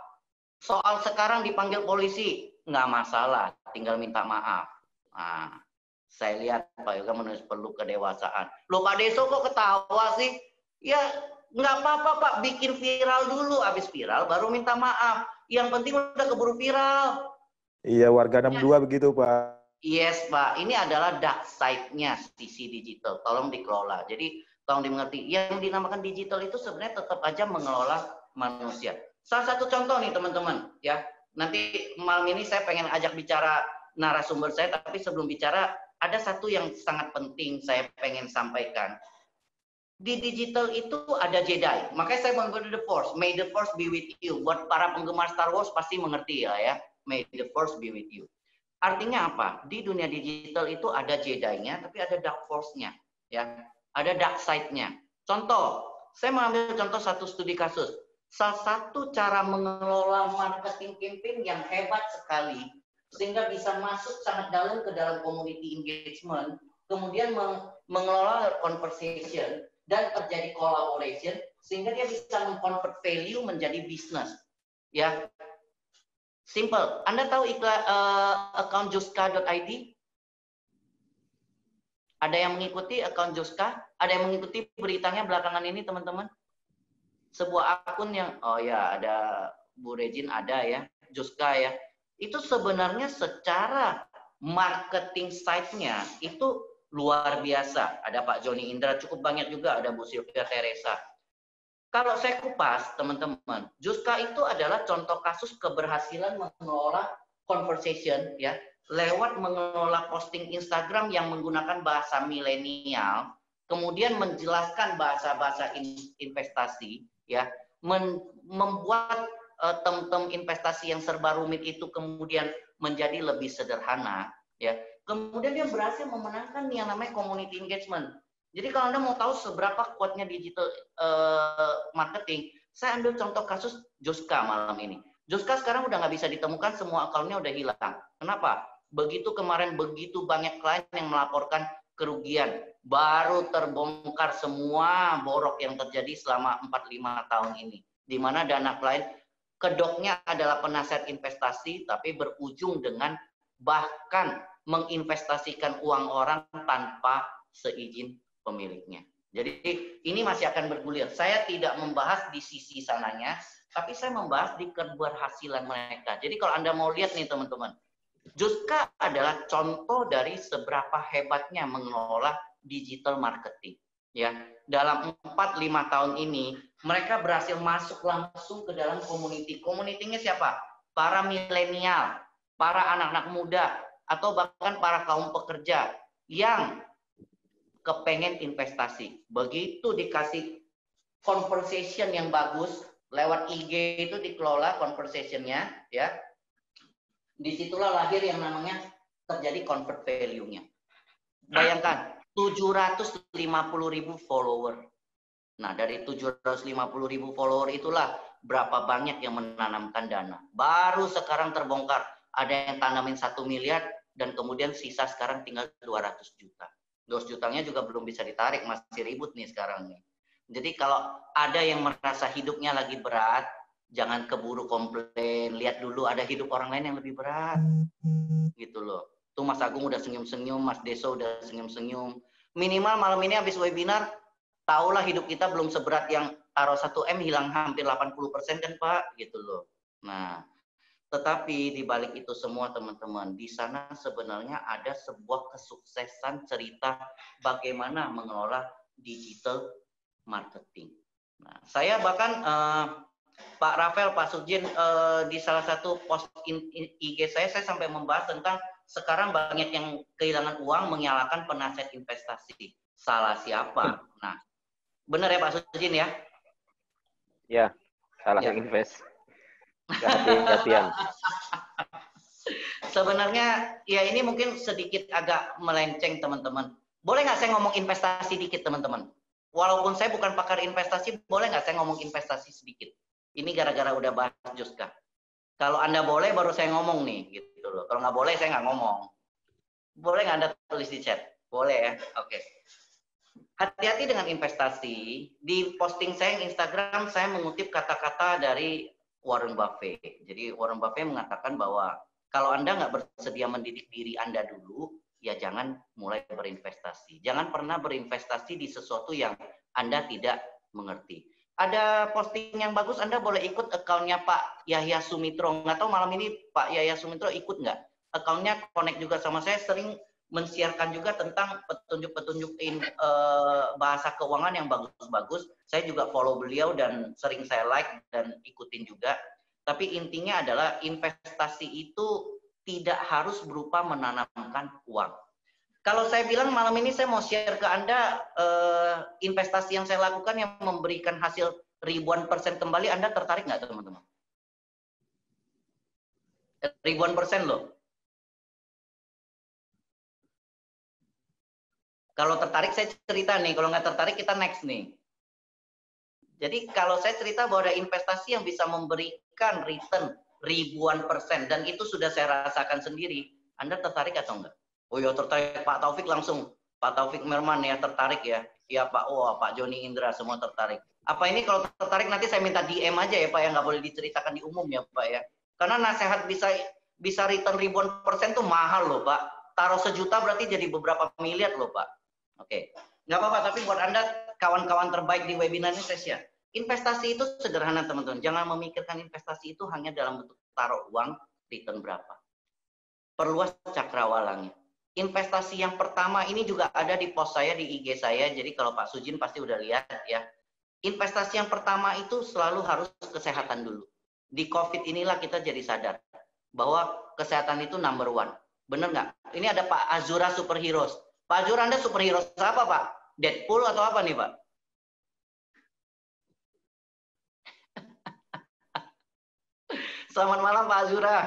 Soal sekarang dipanggil polisi, nggak masalah, tinggal minta maaf. Nah, saya lihat Pak Yoga menulis perlu kedewasaan. Loh Pak Deso kok ketawa sih? Ya nggak apa-apa Pak, bikin viral dulu, habis viral baru minta maaf. Yang penting udah keburu viral. Iya, warga 62 begitu, Pak. Yes, Pak. Ini adalah dark side-nya sisi digital. Tolong dikelola. Jadi, tolong dimengerti. Yang dinamakan digital itu sebenarnya tetap aja mengelola manusia. Salah satu contoh nih, teman-teman. Ya, nanti malam ini saya pengen ajak bicara narasumber saya, tapi sebelum bicara, ada satu yang sangat penting saya pengen sampaikan. Di digital itu ada Jedi. Makanya saya mau the Force. May the Force be with you. Buat para penggemar Star Wars pasti mengerti ya. May the Force be with you. Artinya apa? Di dunia digital itu ada Jedi-nya, tapi ada dark force-nya, ya. Ada dark side-nya. Contoh, saya mengambil contoh satu studi kasus. Salah satu cara mengelola marketing campaign yang hebat sekali, sehingga bisa masuk sangat dalam ke dalam community engagement, kemudian mengelola conversation dan terjadi collaboration, sehingga dia bisa meng-convert value menjadi bisnis, ya. Simple. Anda tahu account joska.id? Ada yang mengikuti account Joska? Ada yang mengikuti beritanya belakangan ini, teman-teman? Sebuah akun yang, oh ya, ada Bu Regin ada ya, Joska ya. Itu sebenarnya secara marketing site-nya itu luar biasa. Ada Pak Joni Indra, cukup banyak juga. Ada Bu Sylvia Teresa. Kalau saya kupas, teman-teman, Joska itu adalah contoh kasus keberhasilan mengelola conversation ya, lewat mengelola posting Instagram yang menggunakan bahasa milenial, kemudian menjelaskan bahasa-bahasa investasi ya, membuat term-term investasi yang serba rumit itu kemudian menjadi lebih sederhana ya. Kemudian dia berhasil memenangkan yang namanya community engagement. Jadi kalau Anda mau tahu seberapa kuatnya digital marketing, saya ambil contoh kasus Joska malam ini. Joska sekarang udah nggak bisa ditemukan, semua akunnya udah hilang. Kenapa? Begitu kemarin begitu banyak klien yang melaporkan kerugian, baru terbongkar semua borok yang terjadi selama 4-5 tahun ini. Di mana dana klien kedoknya adalah penasihat investasi, tapi berujung dengan bahkan menginvestasikan uang orang tanpa seizin pemiliknya. Jadi ini masih akan bergulir. Saya tidak membahas di sisi sananya, tapi saya membahas di keberhasilan mereka. Jadi kalau Anda mau lihat nih teman-teman, Joska adalah contoh dari seberapa hebatnya mengelola digital marketing. Ya, dalam 4-5 tahun ini mereka berhasil masuk langsung ke dalam community. Community-nya siapa? Para milenial, para anak-anak muda, atau bahkan para kaum pekerja yang kepengen investasi. Begitu dikasih conversation yang bagus, lewat IG itu dikelola conversation-nya, ya. Disitulah lahir yang namanya terjadi convert value-nya. Bayangkan, 750.000 follower. Nah, dari 750.000 follower itulah berapa banyak yang menanamkan dana. Baru sekarang terbongkar, ada yang tanamin 1 miliar, dan kemudian sisa sekarang tinggal 200 juta. 200 jutanya juga belum bisa ditarik, masih ribut nih sekarang nih. Jadi kalau ada yang merasa hidupnya lagi berat, jangan keburu komplain. Lihat dulu ada hidup orang lain yang lebih berat. Gitu loh. Tuh Mas Agung udah senyum-senyum, Mas Deso udah senyum-senyum. Minimal malam ini habis webinar, tahulah hidup kita belum seberat yang taruh 1 M hilang hampir 80% kan Pak? Gitu loh. Nah, tetapi di balik itu semua teman-teman, di sana sebenarnya ada sebuah kesuksesan cerita bagaimana mengelola digital marketing. Nah, saya bahkan Pak Rafael, Pak Sujin di salah satu post IG saya sampai membahas tentang sekarang banyak yang kehilangan uang menyalahkan penasihat investasi. Salah siapa? Nah, benar ya Pak Sujin ya? Ya, salah Ya. invest. Ganti-gantian. Sebenarnya ya ini mungkin sedikit agak melenceng teman-teman. Boleh nggak saya ngomong investasi dikit teman-teman? Walaupun saya bukan pakar investasi, boleh nggak saya ngomong investasi sedikit? Ini gara-gara udah bahas Juska. Kalau Anda boleh, baru saya ngomong nih, gitu loh. Kalau nggak boleh, saya nggak ngomong. Boleh nggak Anda tulis di chat? Boleh ya? Oke. Hati-hati dengan investasi. Di posting saya Instagram, saya mengutip kata-kata dari Warren Buffett. Jadi Warren Buffett mengatakan bahwa kalau Anda nggak bersedia mendidik diri Anda dulu, ya jangan mulai berinvestasi. Jangan pernah berinvestasi di sesuatu yang Anda tidak mengerti. Ada posting yang bagus, Anda boleh ikut akunnya Pak Yahya Sumitro. Nggak tahu malam ini Pak Yahya Sumitro ikut nggak? Akunnya connect juga sama saya, sering mensiarkan juga tentang petunjuk-petunjuk bahasa keuangan yang bagus-bagus. Saya juga follow beliau dan sering saya like dan ikutin juga. Tapi intinya adalah investasi itu tidak harus berupa menanamkan uang. Kalau saya bilang malam ini saya mau share ke Anda investasi yang saya lakukan yang memberikan hasil ribuan persen kembali, Anda tertarik nggak teman-teman? Ribuan persen loh. Kalau tertarik saya cerita nih, kalau nggak tertarik kita next nih. Jadi kalau saya cerita bahwa ada investasi yang bisa memberikan return ribuan persen dan itu sudah saya rasakan sendiri, Anda tertarik atau enggak? Oh ya tertarik, Pak Taufik langsung, Pak Taufik Merman ya tertarik ya. Iya Pak, oh Pak Joni Indra semua tertarik. Apa ini kalau tertarik nanti saya minta DM aja ya Pak ya, nggak boleh diceritakan di umum ya Pak ya. Karena nasihat bisa return ribuan persen tuh mahal loh Pak. Taruh 1 juta berarti jadi beberapa miliar loh Pak. Oke, nggak apa-apa, tapi buat Anda kawan-kawan terbaik di webinar ini saya share. Investasi itu sederhana teman-teman. Jangan memikirkan investasi itu hanya dalam bentuk taruh uang, return berapa. Perluas cakrawalanya. Investasi yang pertama ini juga ada di post saya di IG saya. Jadi kalau Pak Sujin pasti udah lihat ya. Investasi yang pertama itu selalu harus kesehatan dulu. Di COVID inilah kita jadi sadar bahwa kesehatan itu number one. Bener nggak? Ini ada Pak Azura Superheroes. Pak Azura Anda superhero apa Pak? Deadpool atau apa nih Pak? Selamat malam Pak Azura.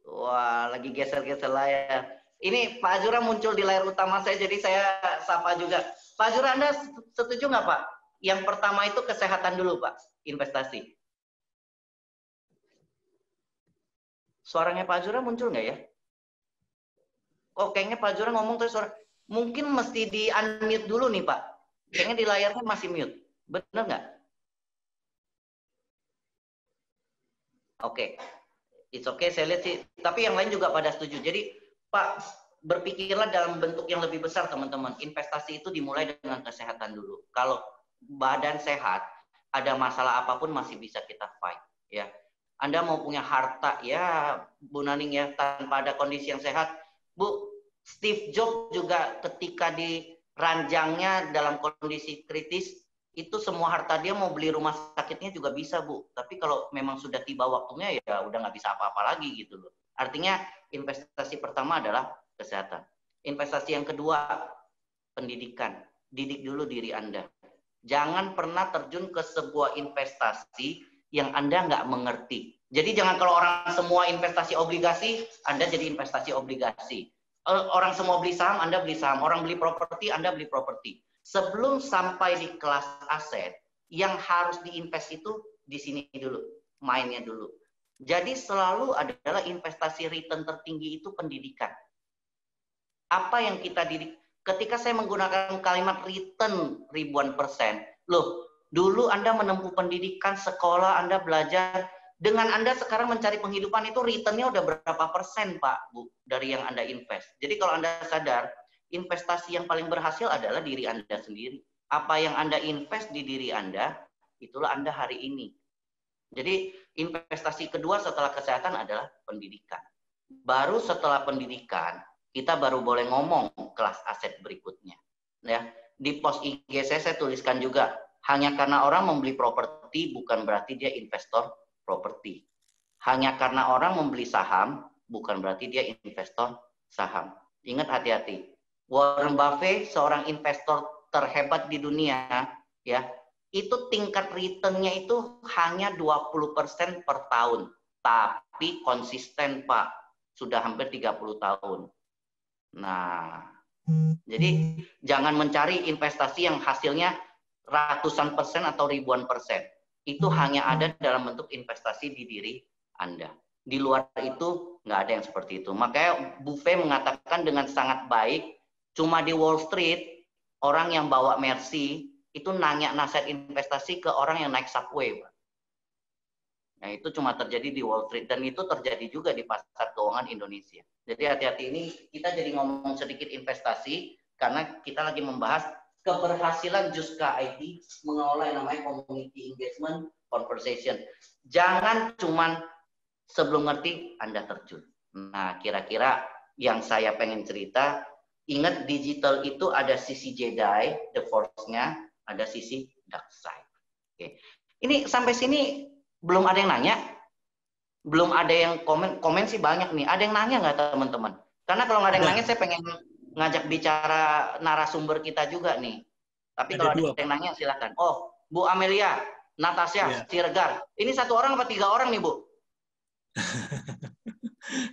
Wah, lagi geser-geser layar. Ini Pak Azura muncul di layar utama saya, jadi saya sapa juga. Pak Azura, Anda setuju nggak Pak? Yang pertama itu kesehatan dulu Pak, investasi. Suaranya Pak Azura muncul nggak ya? Oh, kayaknya Pak Azura ngomong terus suara. Mungkin mesti di unmute dulu nih Pak. Kayaknya di layarnya masih mute. Benar nggak? Oke. It's okay, saya lihat sih. Tapi yang lain juga pada setuju. Jadi, Pak, berpikirlah dalam bentuk yang lebih besar, teman-teman. Investasi itu dimulai dengan kesehatan dulu. Kalau badan sehat, ada masalah apapun masih bisa kita fight. Ya, Anda mau punya harta, ya, Bu Naning ya, tanpa ada kondisi yang sehat. Bu, Steve Jobs juga ketika di ranjangnya dalam kondisi kritis, itu semua harta dia mau beli rumah sakitnya juga bisa Bu. Tapi kalau memang sudah tiba waktunya ya udah nggak bisa apa-apa lagi gitu loh. Artinya investasi pertama adalah kesehatan. Investasi yang kedua, pendidikan. Didik dulu diri Anda. Jangan pernah terjun ke sebuah investasi yang Anda nggak mengerti. Jadi jangan kalau orang semua investasi obligasi, Anda jadi investasi obligasi. Orang semua beli saham, Anda beli saham. Orang beli properti, Anda beli properti. Sebelum sampai di kelas aset, yang harus diinvest itu di sini dulu, mainnya dulu. Jadi selalu adalah investasi return tertinggi itu pendidikan. Apa yang kita didik? Ketika saya menggunakan kalimat return ribuan persen, loh, dulu Anda menempuh pendidikan, sekolah, Anda belajar, dengan Anda sekarang mencari penghidupan itu returnnya udah berapa persen, Pak, Bu, dari yang Anda invest. Jadi kalau Anda sadar, investasi yang paling berhasil adalah diri Anda sendiri. Apa yang Anda invest di diri Anda, itulah Anda hari ini. Jadi investasi kedua setelah kesehatan adalah pendidikan. Baru setelah pendidikan, kita baru boleh ngomong kelas aset berikutnya. Ya, di post IG saya tuliskan juga, hanya karena orang membeli properti bukan berarti dia investor properti. Hanya karena orang membeli saham bukan berarti dia investor saham. Ingat, hati-hati. Warren Buffett seorang investor terhebat di dunia, ya. Itu tingkat returnnya itu hanya 20% per tahun. Tapi konsisten, Pak. Sudah hampir 30 tahun. Nah, jadi jangan mencari investasi yang hasilnya ratusan persen atau ribuan persen. Itu hanya ada dalam bentuk investasi di diri Anda. Di luar itu nggak ada yang seperti itu. Makanya Buffett mengatakan dengan sangat baik, cuma di Wall Street, orang yang bawa Mercy, itu nanya nasihat investasi ke orang yang naik subway, Pak. Nah, itu cuma terjadi di Wall Street dan itu terjadi juga di pasar keuangan Indonesia. Jadi hati-hati, ini kita jadi ngomong sedikit investasi karena kita lagi membahas keberhasilan Juska IT mengelola yang namanya community engagement conversation. Jangan cuman sebelum ngerti Anda terjun. Nah, kira-kira yang saya pengen cerita, ingat digital itu ada sisi Jedi, the Force-nya, ada sisi dark side. Oke. Ini sampai sini belum ada yang nanya? Belum ada yang komen? Komen sih banyak nih. Ada yang nanya nggak, teman-teman? Karena kalau nggak ada yang nanya, saya pengen ngajak bicara narasumber kita juga nih. Tapi kalau ada yang nanya, silakan. Oh, Bu Amelia, Natasha, Siregar. Ini satu orang apa 3 orang nih, Bu?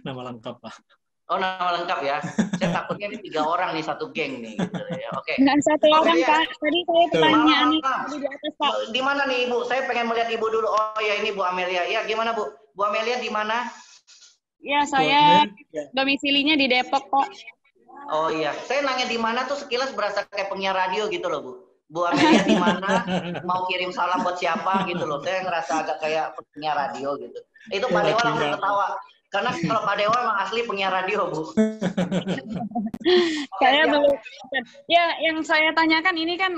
Nama lengkap, Pak. Oh, nama lengkap ya. Saya takutnya ini 3 orang nih, satu geng nih. Gitu ya. Oke. Nggak satu orang, Pak. Tadi saya pertanyaannya di atas, Pak. Di mana nih, Ibu? Saya pengen melihat Ibu dulu. Oh ya, ini Bu Amelia. Ya, gimana, Bu? Bu Amelia di mana? Ya, saya domisilinya di Depok, Pak. Oh iya. Saya nanya di mana tuh sekilas berasa kayak penyiar radio gitu loh, Bu. Bu Amelia di mana? Mau kirim salam buat siapa gitu loh. Saya ngerasa agak kayak penyiar radio gitu. Itu Pak Dewa langsung ketawa. Karena kalau Pak Dewa emang asli penyiar radio, Bu. Saya belum. Ya, yang saya tanyakan ini kan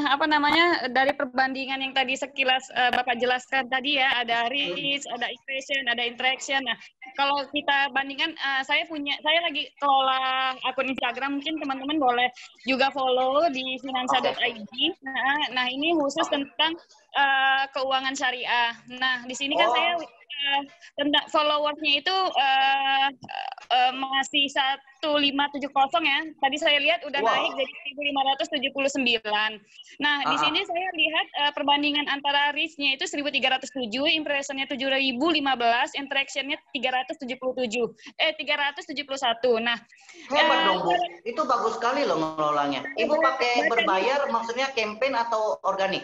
apa namanya, dari perbandingan yang tadi sekilas Bapak jelaskan tadi ya, ada reach, ada equation, ada interaction. Nah, kalau kita bandingkan, saya lagi kelola akun Instagram, mungkin teman-teman boleh juga follow di finansa.id. Nah, ini khusus tentang keuangan syariah. Nah, di sini kan saya tentang followersnya itu masih 1570 ya. Tadi saya lihat udah naik jadi 1579. Nah, di sini saya lihat perbandingan antara reach-nya itu 1307, impression-nya 7015, interaction-nya 371. Nah, hebat dong, Bu. Itu bagus sekali loh ngelolanya. Ibu pakai berbayar maksudnya campaign atau organik?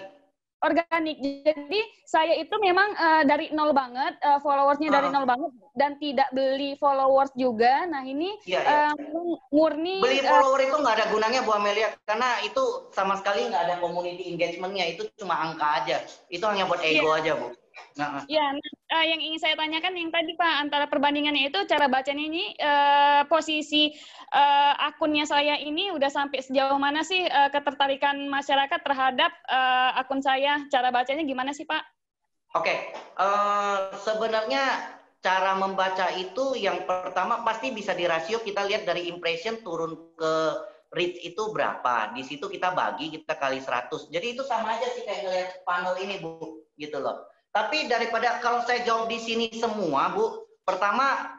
Organik. Jadi saya itu memang dari nol banget, followersnya dari nol banget, dan tidak beli followers juga. Nah, ini murni beli follower itu nggak ada gunanya, Bu Amelia, karena itu sama sekali nggak ada community engagement-nya. Itu cuma angka aja. Itu hanya buat ego aja, Bu. Ya, yang ingin saya tanyakan yang tadi, Pak, antara perbandingannya itu cara bacanya ini, posisi akunnya saya ini udah sampai sejauh mana sih ketertarikan masyarakat terhadap akun saya? Cara bacanya gimana sih, Pak? Oke, sebenarnya cara membaca itu yang pertama pasti bisa dirasio, kita lihat dari impression turun ke reach itu berapa. Di situ kita bagi, kita kali 100. Jadi itu sama aja sih kayak ngeliat panel ini, Bu, gitu loh. Tapi daripada kalau saya jawab di sini semua, Bu, pertama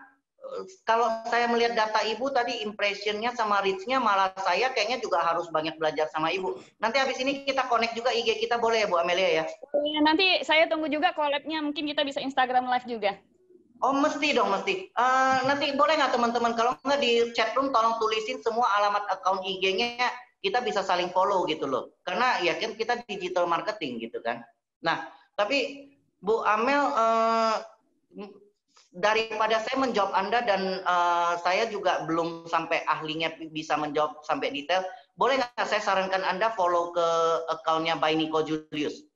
kalau saya melihat data Ibu tadi impressionnya sama reach-nya malah saya kayaknya juga harus banyak belajar sama Ibu. Nanti habis ini kita connect juga IG kita boleh ya Bu Amelia ya? Nanti saya tunggu juga collab-nya, mungkin kita bisa Instagram live juga. Oh mesti dong, mesti. Nanti boleh nggak teman-teman, kalau nggak di chat room tolong tulisin semua alamat account IG-nya, kita bisa saling follow gitu loh. Karena ya kan kita digital marketing gitu kan. Nah, tapi Bu Amel, daripada saya menjawab Anda dan saya juga belum sampai ahlinya bisa menjawab sampai detail, boleh nggak saya sarankan Anda follow ke account-nya by Nico Julius?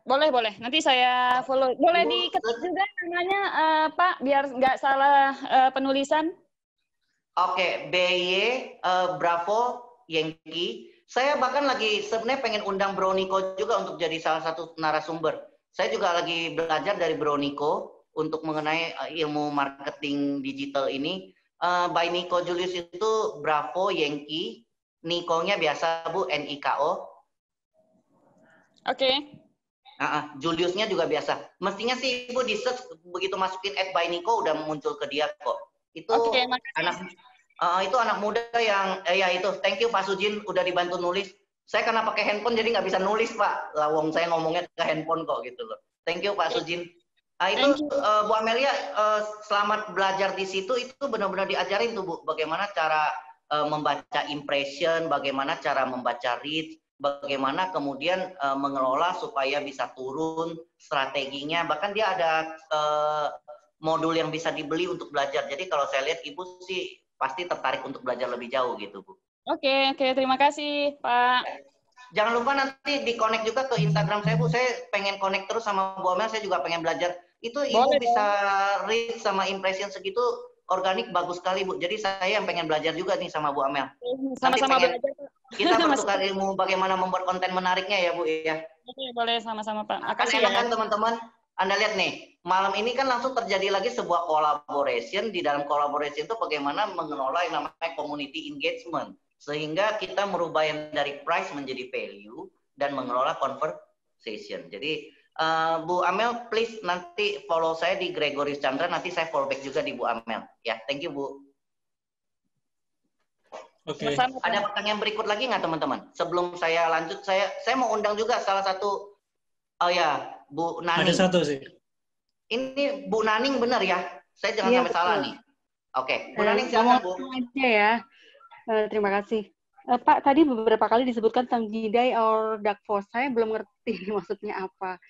Boleh, boleh. Nanti saya follow. Boleh diketik juga namanya, Pak, biar nggak salah penulisan. Oke, BY Bravo Yankee. Saya bahkan lagi sebenarnya pengen undang Bro Nico juga untuk jadi salah satu narasumber. Saya juga lagi belajar dari Bro Nico untuk mengenai ilmu marketing digital ini. By Nico Julius itu Bravo Yankee. Nico-nya biasa Bu, NIKO. Oke. Juliusnya juga biasa. Mestinya sih Ibu di search begitu masukin @by_nico udah muncul ke dia kok. Itu anak muda yang ya itu. Thank you Pak Sujin udah dibantu nulis. Saya karena pakai handphone jadi nggak bisa nulis Pak. Lawang saya ngomongnya ke handphone kok gitu loh. Thank you Pak Sujin. Itu Bu Amelia selamat belajar di situ, itu benar-benar diajarin tuh Bu bagaimana cara membaca impression, bagaimana cara membaca reach, bagaimana kemudian mengelola supaya bisa turun strateginya. Bahkan dia ada modul yang bisa dibeli untuk belajar. Jadi kalau saya lihat Ibu sih pasti tertarik untuk belajar lebih jauh gitu Bu. Oke, terima kasih Pak. Jangan lupa nanti di-connect juga ke Instagram saya Bu. Saya pengen connect terus sama Bu Amel, saya juga pengen belajar. Itu Ibu bisa reach sama impression segitu organik bagus sekali Bu. Jadi saya yang pengen belajar juga nih sama Bu Amel. Sama-sama belajar. Kita bertukar ilmu bagaimana membuat konten menariknya ya Bu ya. Oke, boleh sama-sama Pak. Makasih ya. Kan teman-teman, Anda lihat nih, malam ini kan langsung terjadi lagi sebuah collaboration. Di dalam collaboration itu bagaimana mengelola yang namanya community engagement. Sehingga kita merubah yang dari price menjadi value dan mengelola conversation. Jadi Bu Amel, please nanti follow saya di Gregorius Chandra, nanti saya follow back juga di Bu Amel. Ya, thank you Bu. Oke. Ada pertanyaan berikut lagi nggak teman-teman? Sebelum saya lanjut, saya mau undang juga salah satu, oh ya, Bu Naning. Ada satu sih. Ini Bu Naning benar ya? Saya jangan sampai salah nih. Oke, Bu Naning silakan Bu. Aja ya. Terima kasih. Pak, tadi beberapa kali disebutkan tentang Jedi or Dark Force. Saya belum ngerti maksudnya apa.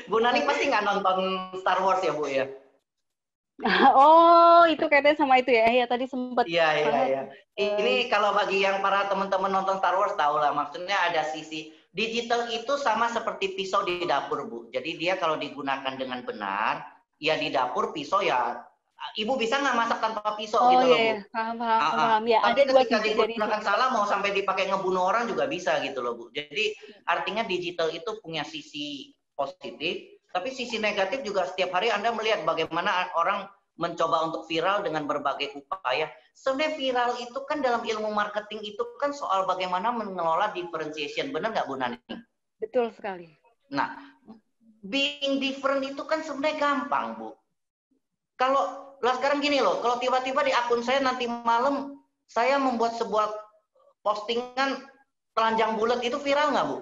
Bu Naning pasti nggak nonton Star Wars ya Bu ya? Oh, itu kaitannya sama itu ya? Ya tadi sempat. Iya. Ini kalau bagi yang para teman-teman nonton Star Wars tahu lah, maksudnya ada sisi digital itu sama seperti pisau di dapur Bu. Jadi dia kalau digunakan dengan benar, ya di dapur pisau ya. Ibu bisa nggak masak tanpa pisau gitu loh Bu? Paham. Ya, tapi ada ketika digunakan salah mau sampai dipakai ngebunuh orang juga bisa gitu loh Bu. Jadi artinya digital itu punya sisi positif, tapi sisi negatif juga setiap hari Anda melihat bagaimana orang mencoba untuk viral dengan berbagai upaya. Sebenarnya viral itu kan dalam ilmu marketing itu kan soal bagaimana mengelola differentiation. Benar nggak Bu Nani? Betul sekali. Nah, being different itu kan sebenarnya gampang Bu. Kalau lah sekarang gini loh, kalau tiba-tiba di akun saya nanti malam saya membuat sebuah postingan telanjang bulat, itu viral nggak Bu?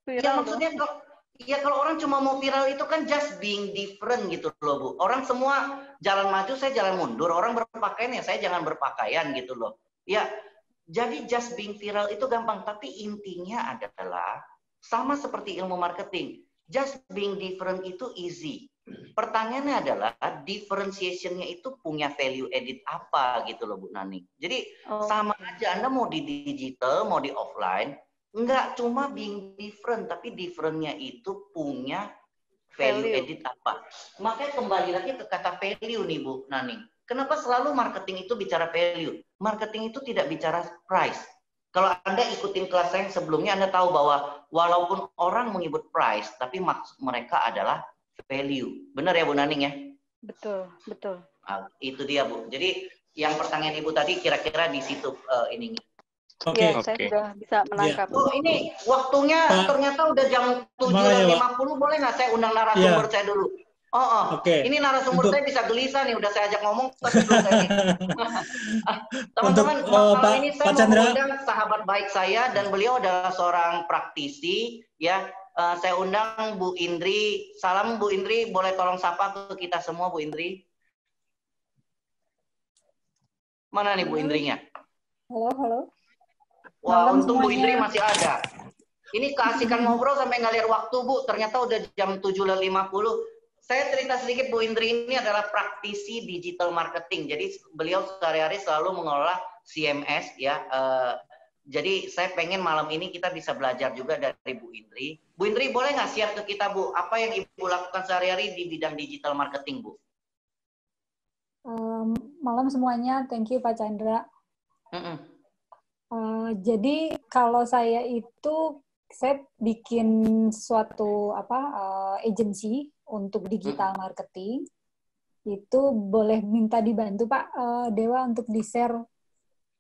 Viral ya maksudnya kalau orang cuma mau viral itu kan just being different gitu loh Bu. Orang semua jalan maju, saya jalan mundur. Orang berpakaian ya saya jangan berpakaian gitu loh. Ya, jadi just being viral itu gampang. Tapi intinya adalah sama seperti ilmu marketing. Just being different itu easy. Pertanyaannya adalah differentiation-nya itu punya value edit apa gitu loh Bu Nani. Jadi sama aja Anda mau di digital, mau di offline, nggak cuma being different, tapi different-nya itu punya value edit apa. Makanya kembali lagi ke kata value nih Bu Nani. Kenapa selalu marketing itu bicara value? Marketing itu tidak bicara price. Kalau Anda ikutin kelas saya yang sebelumnya, Anda tahu bahwa walaupun orang menyebut price, tapi maksud mereka adalah value. Benar ya Bu Naning ya? Betul. Nah, itu dia Bu. Jadi yang pertanyaan Ibu tadi kira-kira di situ ininya. Oke. Ya, saya sudah bisa menangkap. Oh, ini waktunya ternyata udah jam 7.50, boleh nggak saya undang narasumber saya dulu? Ini narasumber saya bisa gelisah nih, udah saya ajak ngomong tapi belum ini. Teman-teman, malam ini saya mau mengundang sahabat baik saya dan beliau adalah seorang praktisi, ya. Saya undang Bu Indri. Salam Bu Indri, boleh tolong sapa ke kita semua Bu Indri. Mana nih Bu Indrinya? Halo. Wah, Malam untung Bu semuanya. Indri masih ada. Ini keasikan ngobrol sampai nggak lihat waktu Bu. Ternyata udah jam 7.50. Saya cerita sedikit, Bu Indri ini adalah praktisi digital marketing. Jadi beliau sehari-hari selalu mengelola CMS, ya. Jadi saya pengen malam ini kita bisa belajar juga dari Bu Indri. Bu Indri, boleh nggak share ke kita, Bu, apa yang Ibu lakukan sehari-hari di bidang digital marketing, Bu? Malam semuanya, thank you Pak Chandra. Jadi kalau saya bikin suatu agency untuk digital marketing. Itu boleh minta dibantu Pak Dewa untuk di-share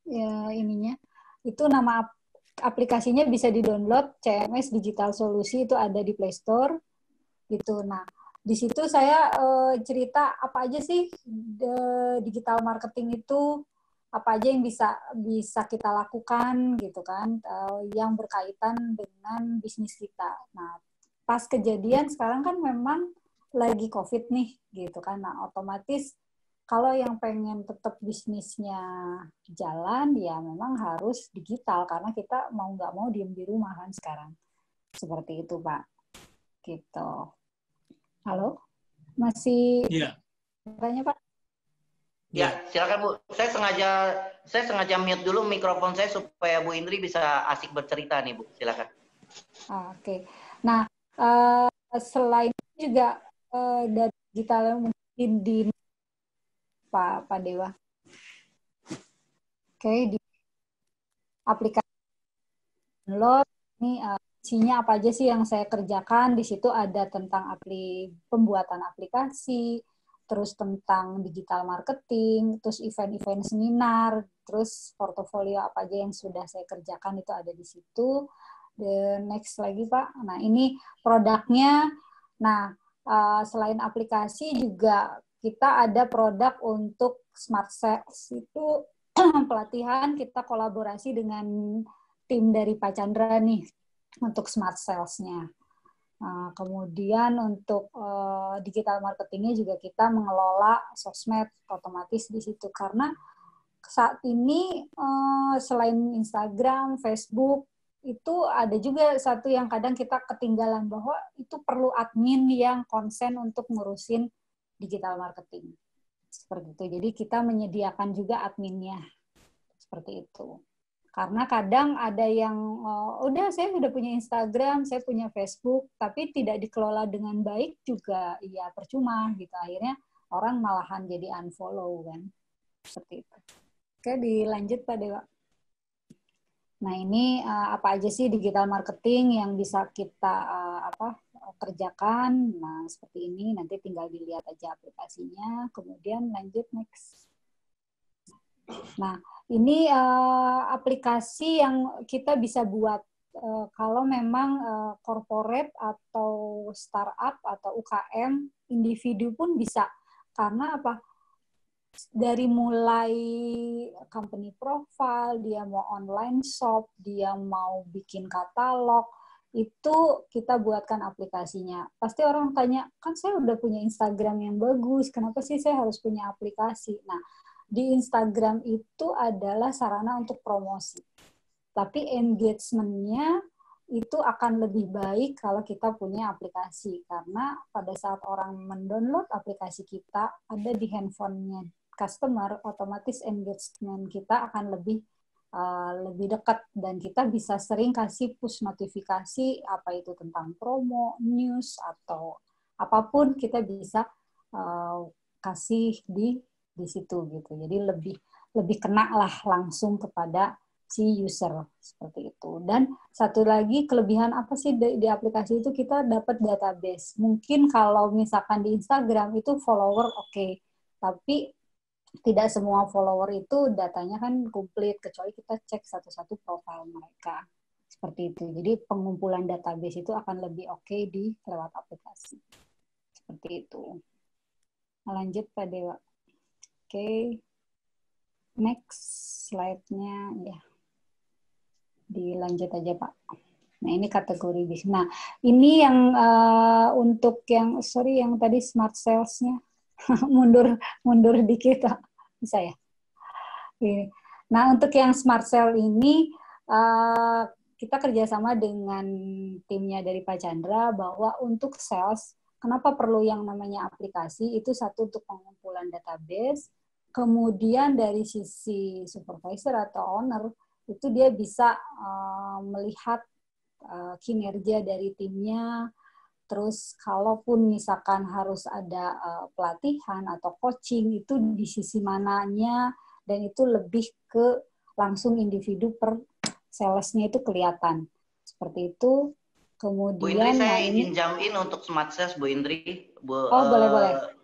ya, ininya. Itu nama aplikasinya bisa di-download, CMS Digital Solusi, itu ada di Play Store. Gitu. Nah, di situ saya cerita apa aja sih digital marketing itu, apa aja yang bisa kita lakukan gitu kan, yang berkaitan dengan bisnis kita. Nah, pas kejadian sekarang kan memang lagi COVID nih gitu kan. Nah, otomatis kalau yang pengen tetap bisnisnya jalan ya memang harus digital karena kita mau nggak mau diem di rumah kan sekarang. Seperti itu, Pak. Gitu. Halo? Masih tanya, Pak? Ya, silakan Bu. Saya sengaja mute dulu mikrofon saya supaya Bu Indri bisa asik bercerita nih, Bu. Silakan. Oke. Nah, selain itu juga dari digital mungkin di Pak Dewa. Oke, di aplikasi download ini isinya apa aja sih yang saya kerjakan. Di situ ada tentang pembuatan aplikasi, terus tentang digital marketing, terus event-event seminar, terus portofolio apa aja yang sudah saya kerjakan itu ada di situ. The next lagi Pak. Nah, ini produknya. Nah, selain aplikasi juga kita ada produk untuk smart sales. Itu pelatihan kita kolaborasi dengan tim dari Pak Chandra nih untuk smart sales-nya. Kemudian untuk digital marketingnya juga kita mengelola sosmed otomatis di situ karena saat ini selain Instagram, Facebook itu ada juga satu yang kadang kita ketinggalan bahwa itu perlu admin yang konsen untuk ngurusin digital marketing. Seperti itu. Jadi kita menyediakan juga adminnya. Seperti itu. Karena kadang ada yang saya sudah punya Instagram, saya punya Facebook, tapi tidak dikelola dengan baik juga ya percuma gitu. Akhirnya orang malahan jadi unfollow kan. Seperti itu. Oke, dilanjut Pak Dewa. Nah, ini apa aja sih digital marketing yang bisa kita kerjakan. Nah, seperti ini. Nanti tinggal dilihat aja aplikasinya. Kemudian lanjut next. Nah, ini aplikasi yang kita bisa buat kalau memang corporate atau startup atau UKM, individu pun bisa. Karena apa? Dari mulai company profile, dia mau online shop, dia mau bikin katalog, itu kita buatkan aplikasinya. Pasti orang tanya, kan saya udah punya Instagram yang bagus, kenapa sih saya harus punya aplikasi? Nah, di Instagram itu adalah sarana untuk promosi. Tapi engagement-nya itu akan lebih baik kalau kita punya aplikasi. Karena pada saat orang mendownload aplikasi kita, ada di handphonenya customer, otomatis engagement kita akan lebih dekat dan kita bisa sering kasih push notifikasi apa itu tentang promo, news atau apapun kita bisa kasih di situ gitu. Jadi lebih kena lah langsung kepada si user seperti itu. Dan satu lagi kelebihan apa sih di aplikasi itu, kita dapat database. Mungkin kalau misalkan di Instagram itu follower oke. Tapi tidak semua follower itu datanya kan komplit, kecuali kita cek satu-satu profil mereka. Seperti itu. Jadi pengumpulan database itu akan lebih oke di lewat aplikasi. Seperti itu. Lanjut Pak Dewa. Oke. Next slide-nya ya. Dilanjut aja Pak. Nah ini kategori bisnis. Nah ini yang untuk yang yang tadi smart sales-nya mundur dikit Pak. Bisa ya. Nah untuk yang smart sale ini kita kerjasama dengan timnya dari Pak Chandra bahwa untuk sales, kenapa perlu yang namanya aplikasi, itu satu untuk pengumpulan database, kemudian dari sisi supervisor atau owner, itu dia bisa melihat kinerja dari timnya, terus kalaupun misalkan harus ada pelatihan atau coaching, itu di sisi mananya, dan itu lebih ke langsung individu per salesnya itu kelihatan. Seperti itu. Kemudian Bu Indri, saya izin jump in untuk Smart Sales, Bu Indri. Boleh.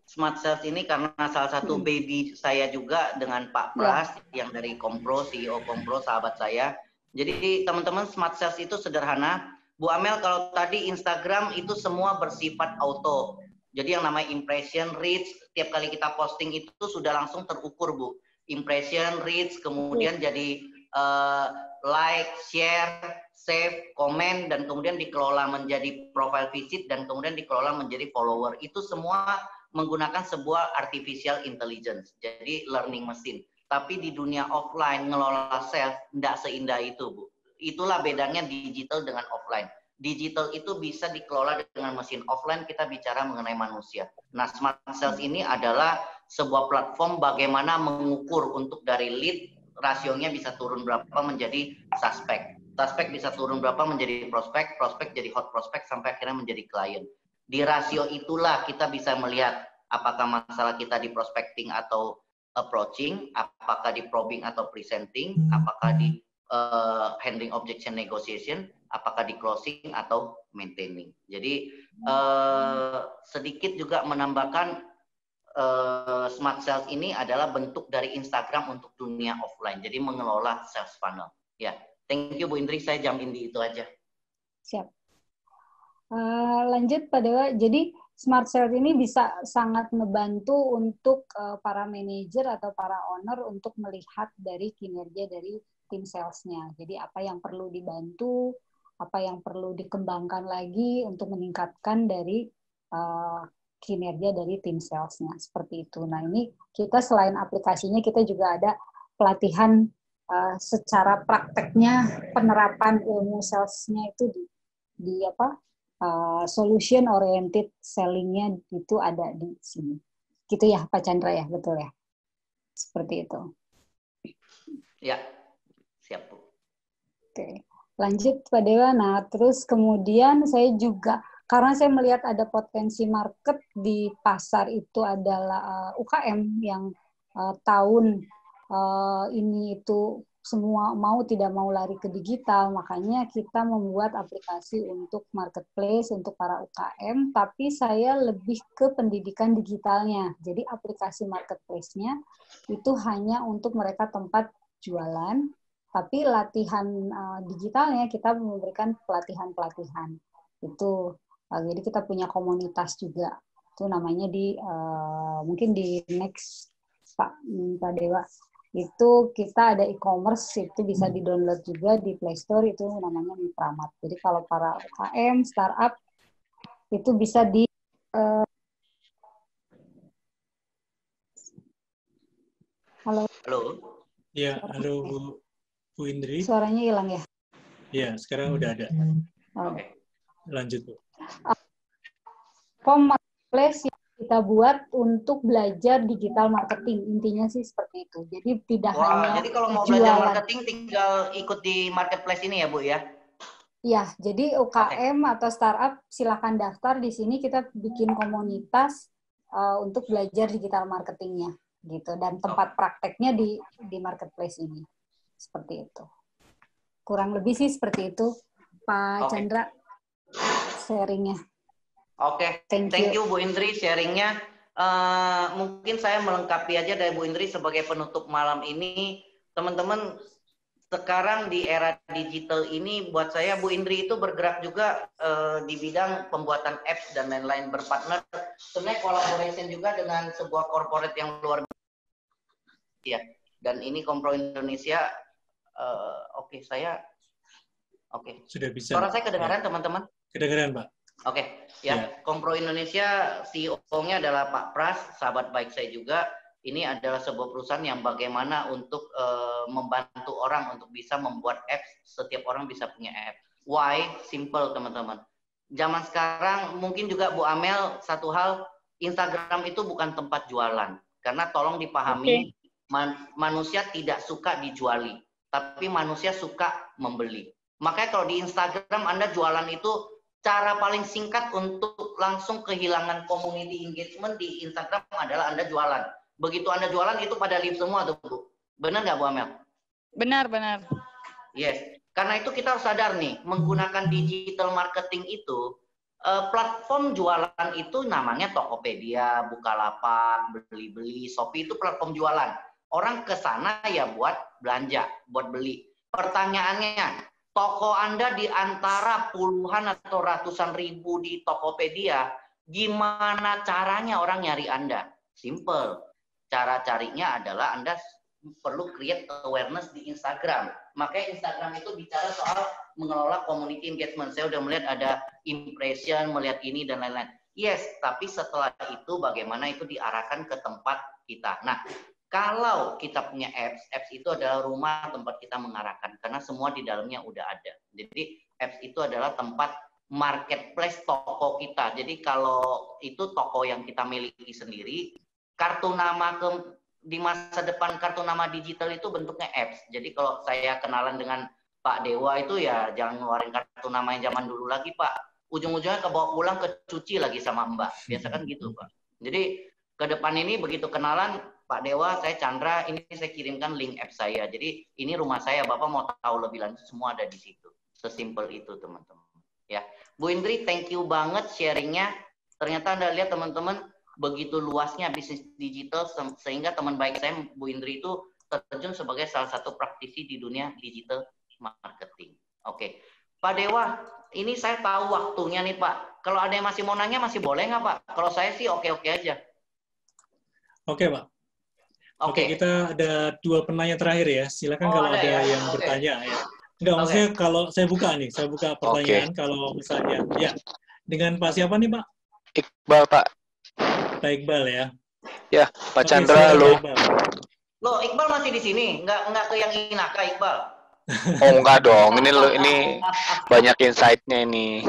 Smart Sales ini karena salah satu baby saya juga dengan Pak Pras, yang dari Kompro, CEO Kompro, sahabat saya. Jadi teman-teman, Smart Sales itu sederhana. Bu Amel, kalau tadi Instagram itu semua bersifat auto. Jadi yang namanya impression, reach, setiap kali kita posting itu sudah langsung terukur, Bu. Impression, reach, kemudian jadi like, share, save, komen, dan kemudian dikelola menjadi profile visit, dan kemudian dikelola menjadi follower. Itu semua menggunakan sebuah artificial intelligence, jadi learning machine. Tapi di dunia offline, ngelola sales, tidak seindah itu, Bu. Itulah bedanya digital dengan offline. Digital itu bisa dikelola dengan mesin, offline kita bicara mengenai manusia. Nah, Smart Sales ini adalah sebuah platform bagaimana mengukur untuk dari lead, rasionya bisa turun berapa menjadi suspek. Suspek bisa turun berapa menjadi prospek, prospek jadi hot prospek sampai akhirnya menjadi klien. Di rasio itulah kita bisa melihat apakah masalah kita di prospecting atau approaching, apakah di probing atau presenting, apakah di handling objection negotiation, apakah di closing atau maintaining. Jadi sedikit juga menambahkan Smart Sales ini adalah bentuk dari Instagram untuk dunia offline. Jadi mengelola sales funnel. Ya, thank you Bu Indri. Saya jump in di itu aja. Siap. Lanjut Pak Dewa. Jadi Smart Sales ini bisa sangat membantu untuk para manajer atau para owner untuk melihat dari kinerja dari tim salesnya. Jadi apa yang perlu dibantu, apa yang perlu dikembangkan lagi untuk meningkatkan dari kinerja dari tim salesnya, seperti itu. Nah ini kita selain aplikasinya kita juga ada pelatihan secara prakteknya penerapan ilmu salesnya itu di solution oriented sellingnya itu ada di sini. Gitu ya Pak Chandra ya, betul ya? Seperti itu. Ya, siap Bu. Oke, lanjut Pak Dewa. Nah terus kemudian saya juga karena saya melihat ada potensi market di pasar itu adalah UKM yang tahun ini itu semua mau tidak mau lari ke digital, makanya kita membuat aplikasi untuk marketplace untuk para UKM, tapi saya lebih ke pendidikan digitalnya. Jadi aplikasi marketplace-nya itu hanya untuk mereka tempat jualan, tapi latihan digitalnya kita memberikan pelatihan-pelatihan. Itu jadi kita punya komunitas juga. Itu namanya di mungkin di next Pak Dewa. Itu kita ada e-commerce, itu bisa di-download juga di Play Store, itu namanya Mitramat. Jadi kalau para UKM, startup itu bisa di Halo. Halo. Ya, halo Bu Indri. Suaranya hilang ya? Ya, sekarang udah ada. Oke. Lanjut Bu. Marketplace yang kita buat untuk belajar digital marketing, intinya sih seperti itu. Jadi tidak hanya jadi kalau mau jualan. belajar marketing tinggal ikut di marketplace ini ya Bu ya? Ya, jadi UKM atau startup silakan daftar di sini, kita bikin komunitas untuk belajar digital marketingnya gitu, dan tempat prakteknya di marketplace ini. Seperti itu. Kurang lebih sih seperti itu Pak Chandra sharingnya. Oke, thank you Bu Indri sharingnya. Mungkin saya melengkapi aja dari Bu Indri sebagai penutup malam ini. Teman-teman, sekarang di era digital ini buat saya Bu Indri itu bergerak juga di bidang pembuatan apps dan lain-lain, berpartner sebenarnya collaboration juga dengan sebuah corporate yang luar biasa. Ya, dan ini Kompro Indonesia Sudah bisa. Suara saya kedengaran teman-teman? Kedengaran, Pak. Oke, ya. Kompro Indonesia CEO-nya adalah Pak Pras, sahabat baik saya juga. Ini adalah sebuah perusahaan yang bagaimana untuk membantu orang untuk bisa membuat apps. Setiap orang bisa punya app. Why? Simple, teman-teman. Zaman sekarang mungkin juga Bu Amel, satu hal, Instagram itu bukan tempat jualan. Karena tolong dipahami, manusia tidak suka dijuali, tapi manusia suka membeli. Makanya kalau di Instagram Anda jualan itu, cara paling singkat untuk langsung kehilangan community engagement di Instagram adalah Anda jualan. Begitu Anda jualan itu pada live semua tuh, Bu. Benar nggak Bu Amel? Benar, benar. Yes. Karena itu kita harus sadar nih, menggunakan digital marketing itu, platform jualan itu namanya Tokopedia, Bukalapak, Beli-Beli, Shopee itu platform jualan. Orang ke sana ya buat belanja, buat beli. Pertanyaannya, toko Anda di antara puluhan atau ratusan ribu di Tokopedia, gimana caranya orang nyari Anda? Simple. Cara carinya adalah Anda perlu create awareness di Instagram. Makanya Instagram itu bicara soal mengelola community engagement. Saya udah melihat ada impression, melihat ini dan lain-lain. Yes, tapi setelah itu bagaimana itu diarahkan ke tempat kita. Nah, kalau kita punya apps itu adalah rumah tempat kita mengarahkan. Karena semua di dalamnya udah ada. Jadi apps itu adalah tempat marketplace toko kita. Jadi kalau itu toko yang kita miliki sendiri, kartu nama di masa depan kartu nama digital itu bentuknya apps. Jadi kalau saya kenalan dengan Pak Dewa itu ya jangan ngeluarin kartu nama yang zaman dulu lagi, Pak. Ujung-ujungnya kebawa pulang kecuci lagi sama Mbak. Biasa kan gitu, Pak. Jadi ke depan ini begitu kenalan, Pak Dewa, saya Chandra, ini saya kirimkan link app saya. Jadi ini rumah saya, Bapak mau tahu lebih lanjut semua ada di situ. Sesimpel itu, teman-teman. Ya, Bu Indri, thank you banget sharingnya. Ternyata Anda lihat teman-teman, begitu luasnya bisnis digital sehingga teman baik saya Bu Indri itu terjun sebagai salah satu praktisi di dunia digital marketing. Oke, Pak Dewa, ini saya tahu waktunya nih Pak. Kalau ada yang masih mau nanya masih boleh nggak Pak? Kalau saya sih oke-oke aja. Oke Pak. Oke, kita ada 2 penanya terakhir ya. Silakan kalau ada yang bertanya ya. Enggak, maksudnya kalau saya buka nih, saya buka pertanyaan kalau misalnya ya dengan Pak siapa nih Pak? Iqbal Pak. Pak Iqbal ya. Ya, Pak Chandra, halo. Loh, Iqbal masih di sini? Enggak ke yang Inaka, Iqbal? Oh, enggak dong. Ini banyak insight-nya ini.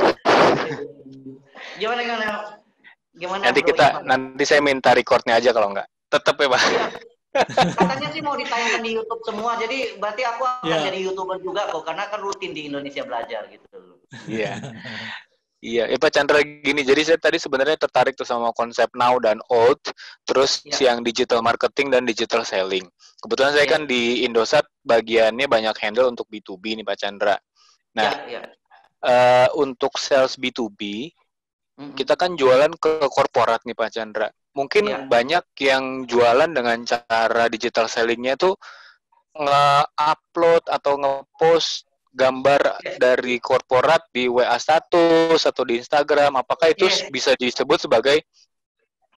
Gimana? Nanti saya minta record-nya aja kalau enggak. Tetap ya, Pak. Iya. Katanya sih mau ditayangkan di YouTube semua. Jadi berarti aku akan jadi YouTuber juga kok karena kan rutin di Indonesia belajar gitu. Iya. Iya, Pak Chandra gini, jadi saya tadi sebenarnya tertarik tuh sama konsep now dan old, terus yang digital marketing dan digital selling. Kebetulan saya kan di Indosat bagiannya banyak handle untuk B2B nih Pak Chandra. Nah, untuk sales B2B, kita kan jualan ke korporat nih Pak Chandra. Mungkin banyak yang jualan dengan cara digital sellingnya tuh nge-upload atau nge-post gambar dari korporat di WA status atau di Instagram, apakah itu bisa disebut sebagai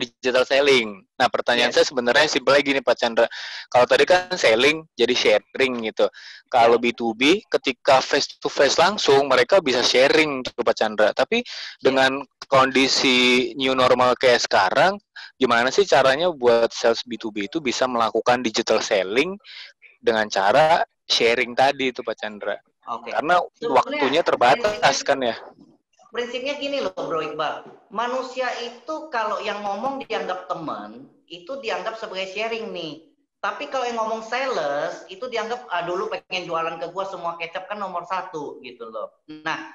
digital selling? Nah, pertanyaan saya sebenarnya simpelnya gini Pak Chandra. Kalau tadi kan selling jadi sharing gitu. Kalau B2B ketika face to face langsung mereka bisa sharing gitu Pak Chandra. Tapi dengan kondisi new normal kayak sekarang, gimana sih caranya buat sales B2B itu bisa melakukan digital selling dengan cara sharing tadi itu Pak Chandra? Karena waktunya terbatas kan ya. Prinsipnya gini loh Bro Iqbal. Manusia itu kalau yang ngomong dianggap teman, itu dianggap sebagai sharing nih. Tapi kalau yang ngomong sales, itu dianggap dulu pengen jualan ke gua semua kecap kan nomor 1 gitu loh. Nah,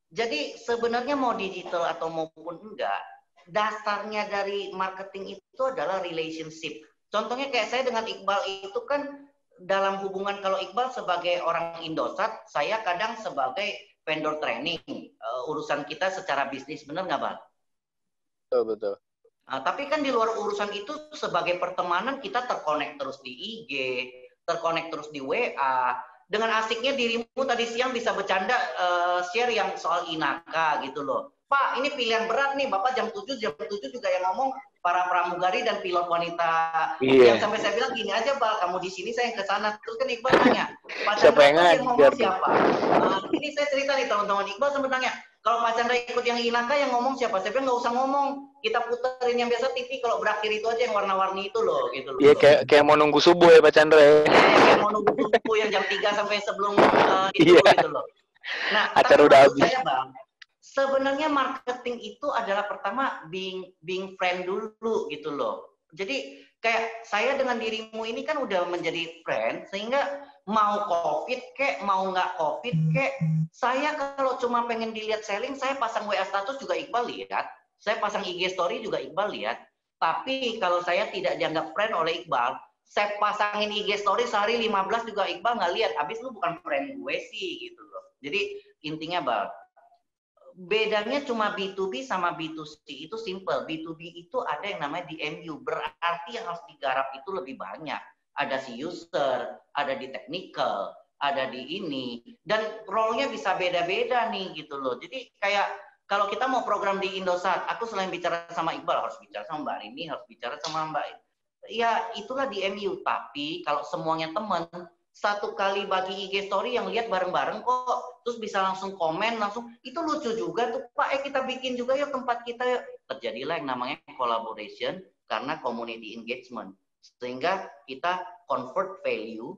jadi sebenarnya mau digital atau maupun enggak, dasarnya dari marketing itu adalah relationship. Contohnya kayak saya dengan Iqbal itu kan dalam hubungan, kalau Iqbal sebagai orang Indosat, saya kadang sebagai vendor training. Urusan kita secara bisnis, benar nggak, Bang? Betul. Tapi kan di luar urusan itu sebagai pertemanan kita terkonek terus di IG, terkonek terus di WA. Dengan asiknya dirimu tadi siang bisa bercanda share yang soal Inaka gitu loh. Pak, ini pilihan berat nih, Bapak jam 7 juga yang ngomong para pramugari dan pilot wanita. Yang sampai saya bilang gini aja, Pak, kamu di sini saya yang ke sana. Terus kan Iqbal nanya, Pak Chandra yang ngomong siapa? Ini saya cerita nih teman-teman, Iqbal sempat nanya, kalau Pak Chandra ikut yang Inaka yang ngomong siapa? Saya bilang nggak usah ngomong, kita puterin yang biasa TV, kalau berakhir itu aja yang warna-warni itu loh, gitu loh. Iya, kayak mau nunggu subuh ya Pak Chandra ya. Kayak mau nunggu subuh yang jam 3 sampai sebelum itu gitu loh. Nah, acara udah habis. Saya, Bang, sebenarnya marketing itu adalah pertama being friend dulu gitu loh. Jadi kayak saya dengan dirimu ini kan udah menjadi friend, sehingga mau COVID kek, mau nggak COVID kek, saya kalau cuma pengen dilihat selling, saya pasang WA status juga Iqbal lihat, saya pasang IG story juga Iqbal lihat. Tapi kalau saya tidak dianggap friend oleh Iqbal, saya pasangin IG story sehari 15 juga Iqbal nggak lihat, habis lu bukan friend gue sih gitu loh. Jadi intinya Bal, bedanya cuma B2B sama B2C itu simple. B2B itu ada yang namanya DMU, berarti yang harus digarap itu lebih banyak. Ada si user, ada di technical, ada di ini, dan role-nya bisa beda-beda nih gitu loh. Jadi kayak kalau kita mau program di Indosat, aku selain bicara sama Iqbal, harus bicara sama Mbak Rini, harus bicara sama Mbak. Ya itulah DMU, tapi kalau semuanya teman, satu kali bagi IG story yang lihat bareng-bareng kok, terus bisa langsung komen, langsung, itu lucu juga tuh Pak, kita bikin juga yuk tempat kita yuk. Terjadilah yang namanya collaboration karena community engagement. Sehingga kita convert value,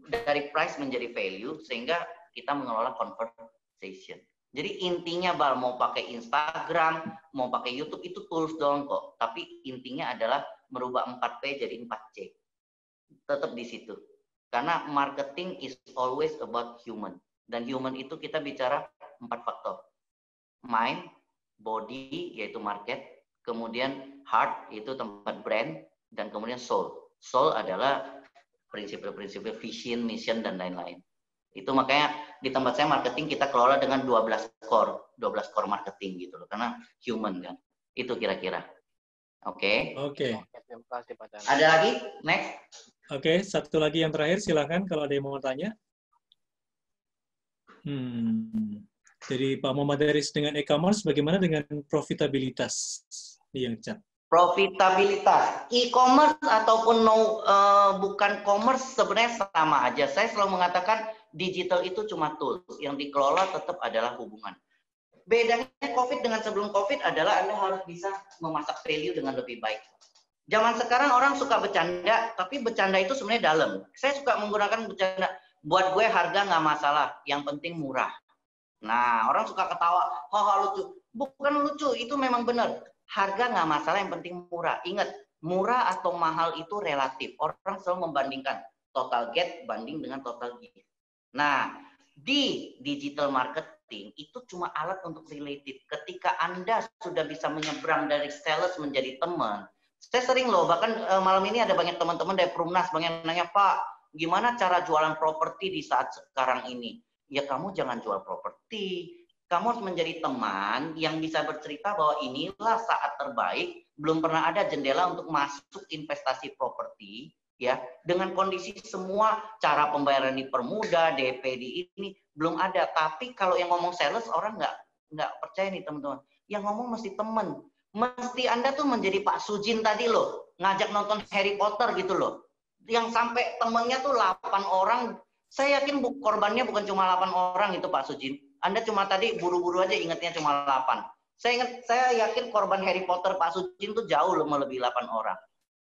dari price menjadi value, sehingga kita mengelola conversation. Jadi intinya Bal, mau pakai Instagram, mau pakai YouTube, itu tools doang kok. Tapi intinya adalah merubah 4P jadi 4C. Tetap di situ. Karena marketing is always about human. Dan human itu kita bicara 4 faktor. Mind, body, yaitu market. Kemudian heart, itu tempat brand. Dan kemudian soul. Soul adalah prinsip-prinsip vision, mission, dan lain-lain. Itu makanya di tempat saya marketing kita kelola dengan 12 core marketing gitu loh. Karena human kan. Itu kira-kira. Oke. Ada lagi? Next. Oke, satu lagi yang terakhir, silakan kalau ada yang mau tanya. Jadi Pak Muhammad Daris, dengan e-commerce bagaimana dengan profitabilitas? Yang chat. Profitabilitas, e-commerce ataupun bukan commerce sebenarnya sama aja. Saya selalu mengatakan digital itu cuma tools, yang dikelola tetap adalah hubungan. Bedanya COVID dengan sebelum COVID adalah Anda harus bisa memasak value dengan lebih baik. Zaman sekarang orang suka bercanda, tapi bercanda itu sebenarnya dalam. Saya suka menggunakan bercanda, buat gue harga nggak masalah, yang penting murah. Nah, orang suka ketawa, haha lucu. Bukan lucu, itu memang benar. Harga nggak masalah, yang penting murah. Ingat, murah atau mahal itu relatif. Orang selalu membandingkan total get banding dengan total give. Nah, di digital marketing itu cuma alat untuk related. Ketika Anda sudah bisa menyeberang dari sales menjadi teman, saya sering loh, bahkan malam ini ada banyak teman-teman dari Perumnas, banyak nanya, Pak, gimana cara jualan properti di saat sekarang ini? Ya kamu jangan jual properti, kamu harus menjadi teman yang bisa bercerita bahwa inilah saat terbaik, belum pernah ada jendela untuk masuk investasi properti, ya, dengan kondisi semua cara pembayaran dipermudah, DP di ini, belum ada. Tapi kalau yang ngomong sales, orang nggak percaya nih teman-teman, yang ngomong mesti teman. Mesti Anda tuh menjadi Pak Sujin tadi loh, ngajak nonton Harry Potter gitu loh. Yang sampai temennya tuh 8 orang, saya yakin korbannya bukan cuma 8 orang itu Pak Sujin. Anda cuma tadi buru-buru aja ingatnya cuma 8. Saya yakin korban Harry Potter Pak Sujin tuh jauh melebihi 8 orang.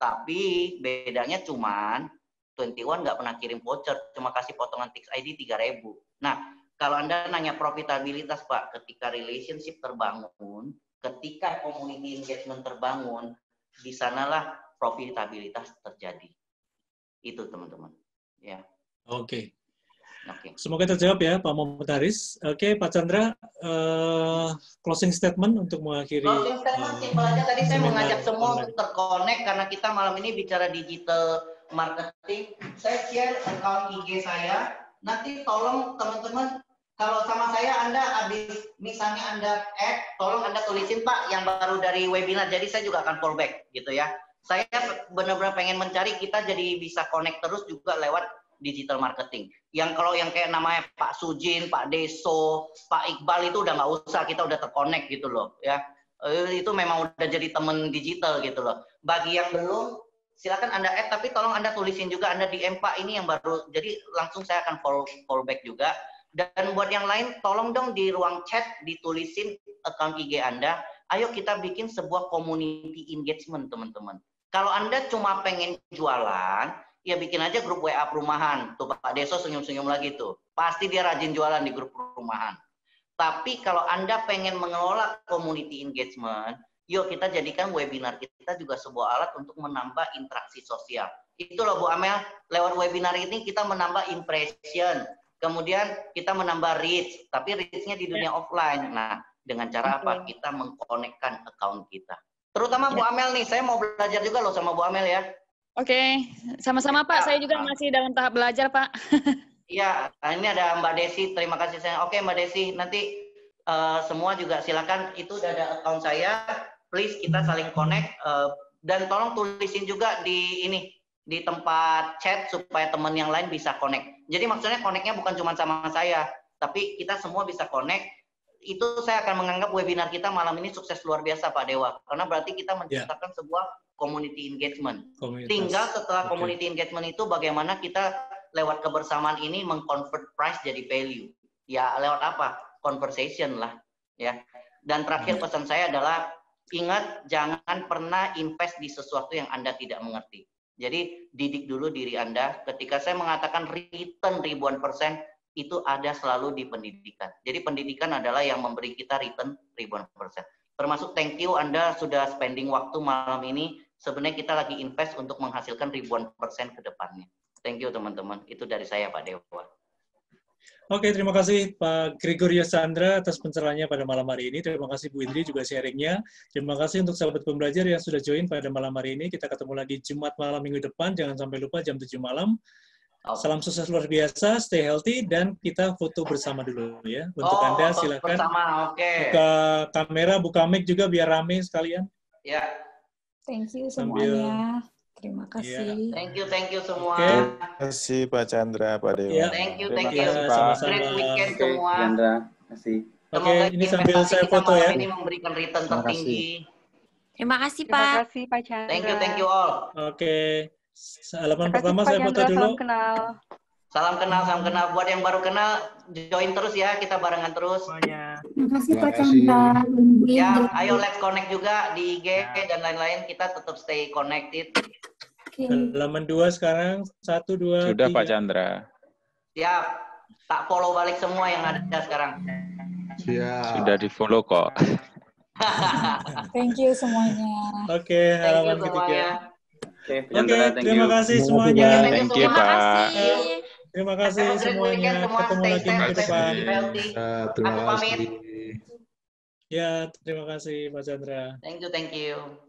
Tapi bedanya cuman 21 nggak pernah kirim voucher, cuma kasih potongan Tix ID 3.000. Nah, kalau Anda nanya profitabilitas Pak, ketika relationship terbangun, ketika community engagement terbangun, di sanalah profitabilitas terjadi. Itu teman-teman. Ya. Oke. Semoga terjawab ya Pak Muhammad Haris. Oke, Pak Chandra, closing statement untuk mengakhiri. Closing statement simpel aja. Tadi saya mengajak semua untuk terkonek karena kita malam ini bicara digital marketing. Saya share account IG saya. Nanti tolong teman-teman, kalau sama saya Anda habis misalnya Anda tolong Anda tulisin Pak yang baru dari webinar, jadi saya juga akan fallback gitu ya. Saya benar-benar pengen mencari kita jadi bisa connect terus juga lewat digital marketing. Yang kalau yang kayak namanya Pak Sujin, Pak Deso, Pak Iqbal itu udah nggak usah, kita udah terconnect gitu loh ya. Itu memang udah jadi temen digital gitu loh. Bagi yang belum, silakan Anda add, tapi tolong Anda tulisin juga, Anda DM Pak ini yang baru, jadi langsung saya akan fallback juga. Dan buat yang lain, tolong dong di ruang chat ditulisin account IG Anda. Ayo kita bikin sebuah community engagement, teman-teman. Kalau Anda cuma pengen jualan, ya bikin aja grup WA perumahan. Tuh Pak Deso senyum-senyum lagi tuh. Pasti dia rajin jualan di grup perumahan. Tapi kalau Anda pengen mengelola community engagement, yuk kita jadikan webinar kita juga sebuah alat untuk menambah interaksi sosial. Itu loh Bu Amel, lewat webinar ini kita menambah impression. Kemudian kita menambah reach, tapi reach-nya di dunia offline. Nah, dengan cara apa? Kita mengkonekkan account kita. Terutama Bu Amel nih, saya mau belajar juga loh sama Bu Amel ya. Oke, sama-sama Pak. Saya juga masih dalam tahap belajar Pak. Iya, ini ada Mbak Desi. Terima kasih saya. Oke Mbak Desi, nanti semua juga silakan. Itu udah ada account saya. Please kita saling connect. Dan tolong tulisin juga di tempat chat supaya teman yang lain bisa connect. Jadi maksudnya connect-nya bukan cuma sama saya, tapi kita semua bisa connect. Itu saya akan menganggap webinar kita malam ini sukses luar biasa Pak Dewa. Karena berarti kita menciptakan sebuah community engagement. Tinggal setelah community engagement itu bagaimana kita lewat kebersamaan ini meng-convert price jadi value. Ya lewat apa? Conversation lah. Ya. Dan terakhir pesan saya adalah ingat jangan pernah invest di sesuatu yang Anda tidak mengerti. Jadi didik dulu diri Anda. Ketika saya mengatakan return ribuan persen, itu ada selalu di pendidikan. Jadi pendidikan adalah yang memberi kita return ribuan persen. Termasuk thank you Anda sudah spending waktu malam ini. Sebenarnya kita lagi invest untuk menghasilkan ribuan persen ke depannya. Thank you teman-teman. Itu dari saya Pak Dewa. Oke, terima kasih Pak Gregorio Sandra atas pencerahannya pada malam hari ini. Terima kasih Bu Indri juga sharingnya. Terima kasih untuk sahabat pembelajar yang sudah join pada malam hari ini. Kita ketemu lagi Jumat malam minggu depan. Jangan sampai lupa jam 7 malam. Salam sukses luar biasa, stay healthy, dan kita foto bersama dulu ya. Untuk Anda silakan buka kamera, buka mic juga biar rame sekalian. Ya. Thank you semuanya. Terima kasih. Thank you semua. Terima kasih Pak Chandra, Pak Dewa. Yeah. Thank you. Sama-sama. Great weekend semua. Chandra, kasih. Oke, ini sambil saya foto ya. Ini memberikan return tertinggi. Terima kasih Pak. Terima kasih Pak Chandra. Thank you all. Oke. Halaman pertama saya foto dulu. Salam kenal. Buat yang baru kenal, join terus ya, kita barengan terus. Terima kasih Pak Chandra. Ya, ayo let's connect juga di IG dan lain-lain, kita tetap stay connected. Halaman 2 sekarang, 1, 2, Sudah 3. Pak Chandra. Siap, tak follow balik semua yang ada sekarang. Siap. Sudah di follow kok. Thank you semuanya. Oke, halaman ketiga. Oke, terima kasih semuanya. Thank you Pak. Terima kasih semuanya. Ketemu lagi ke depan. Aku pamit. Ya, terima kasih Pak Chandra. Thank you.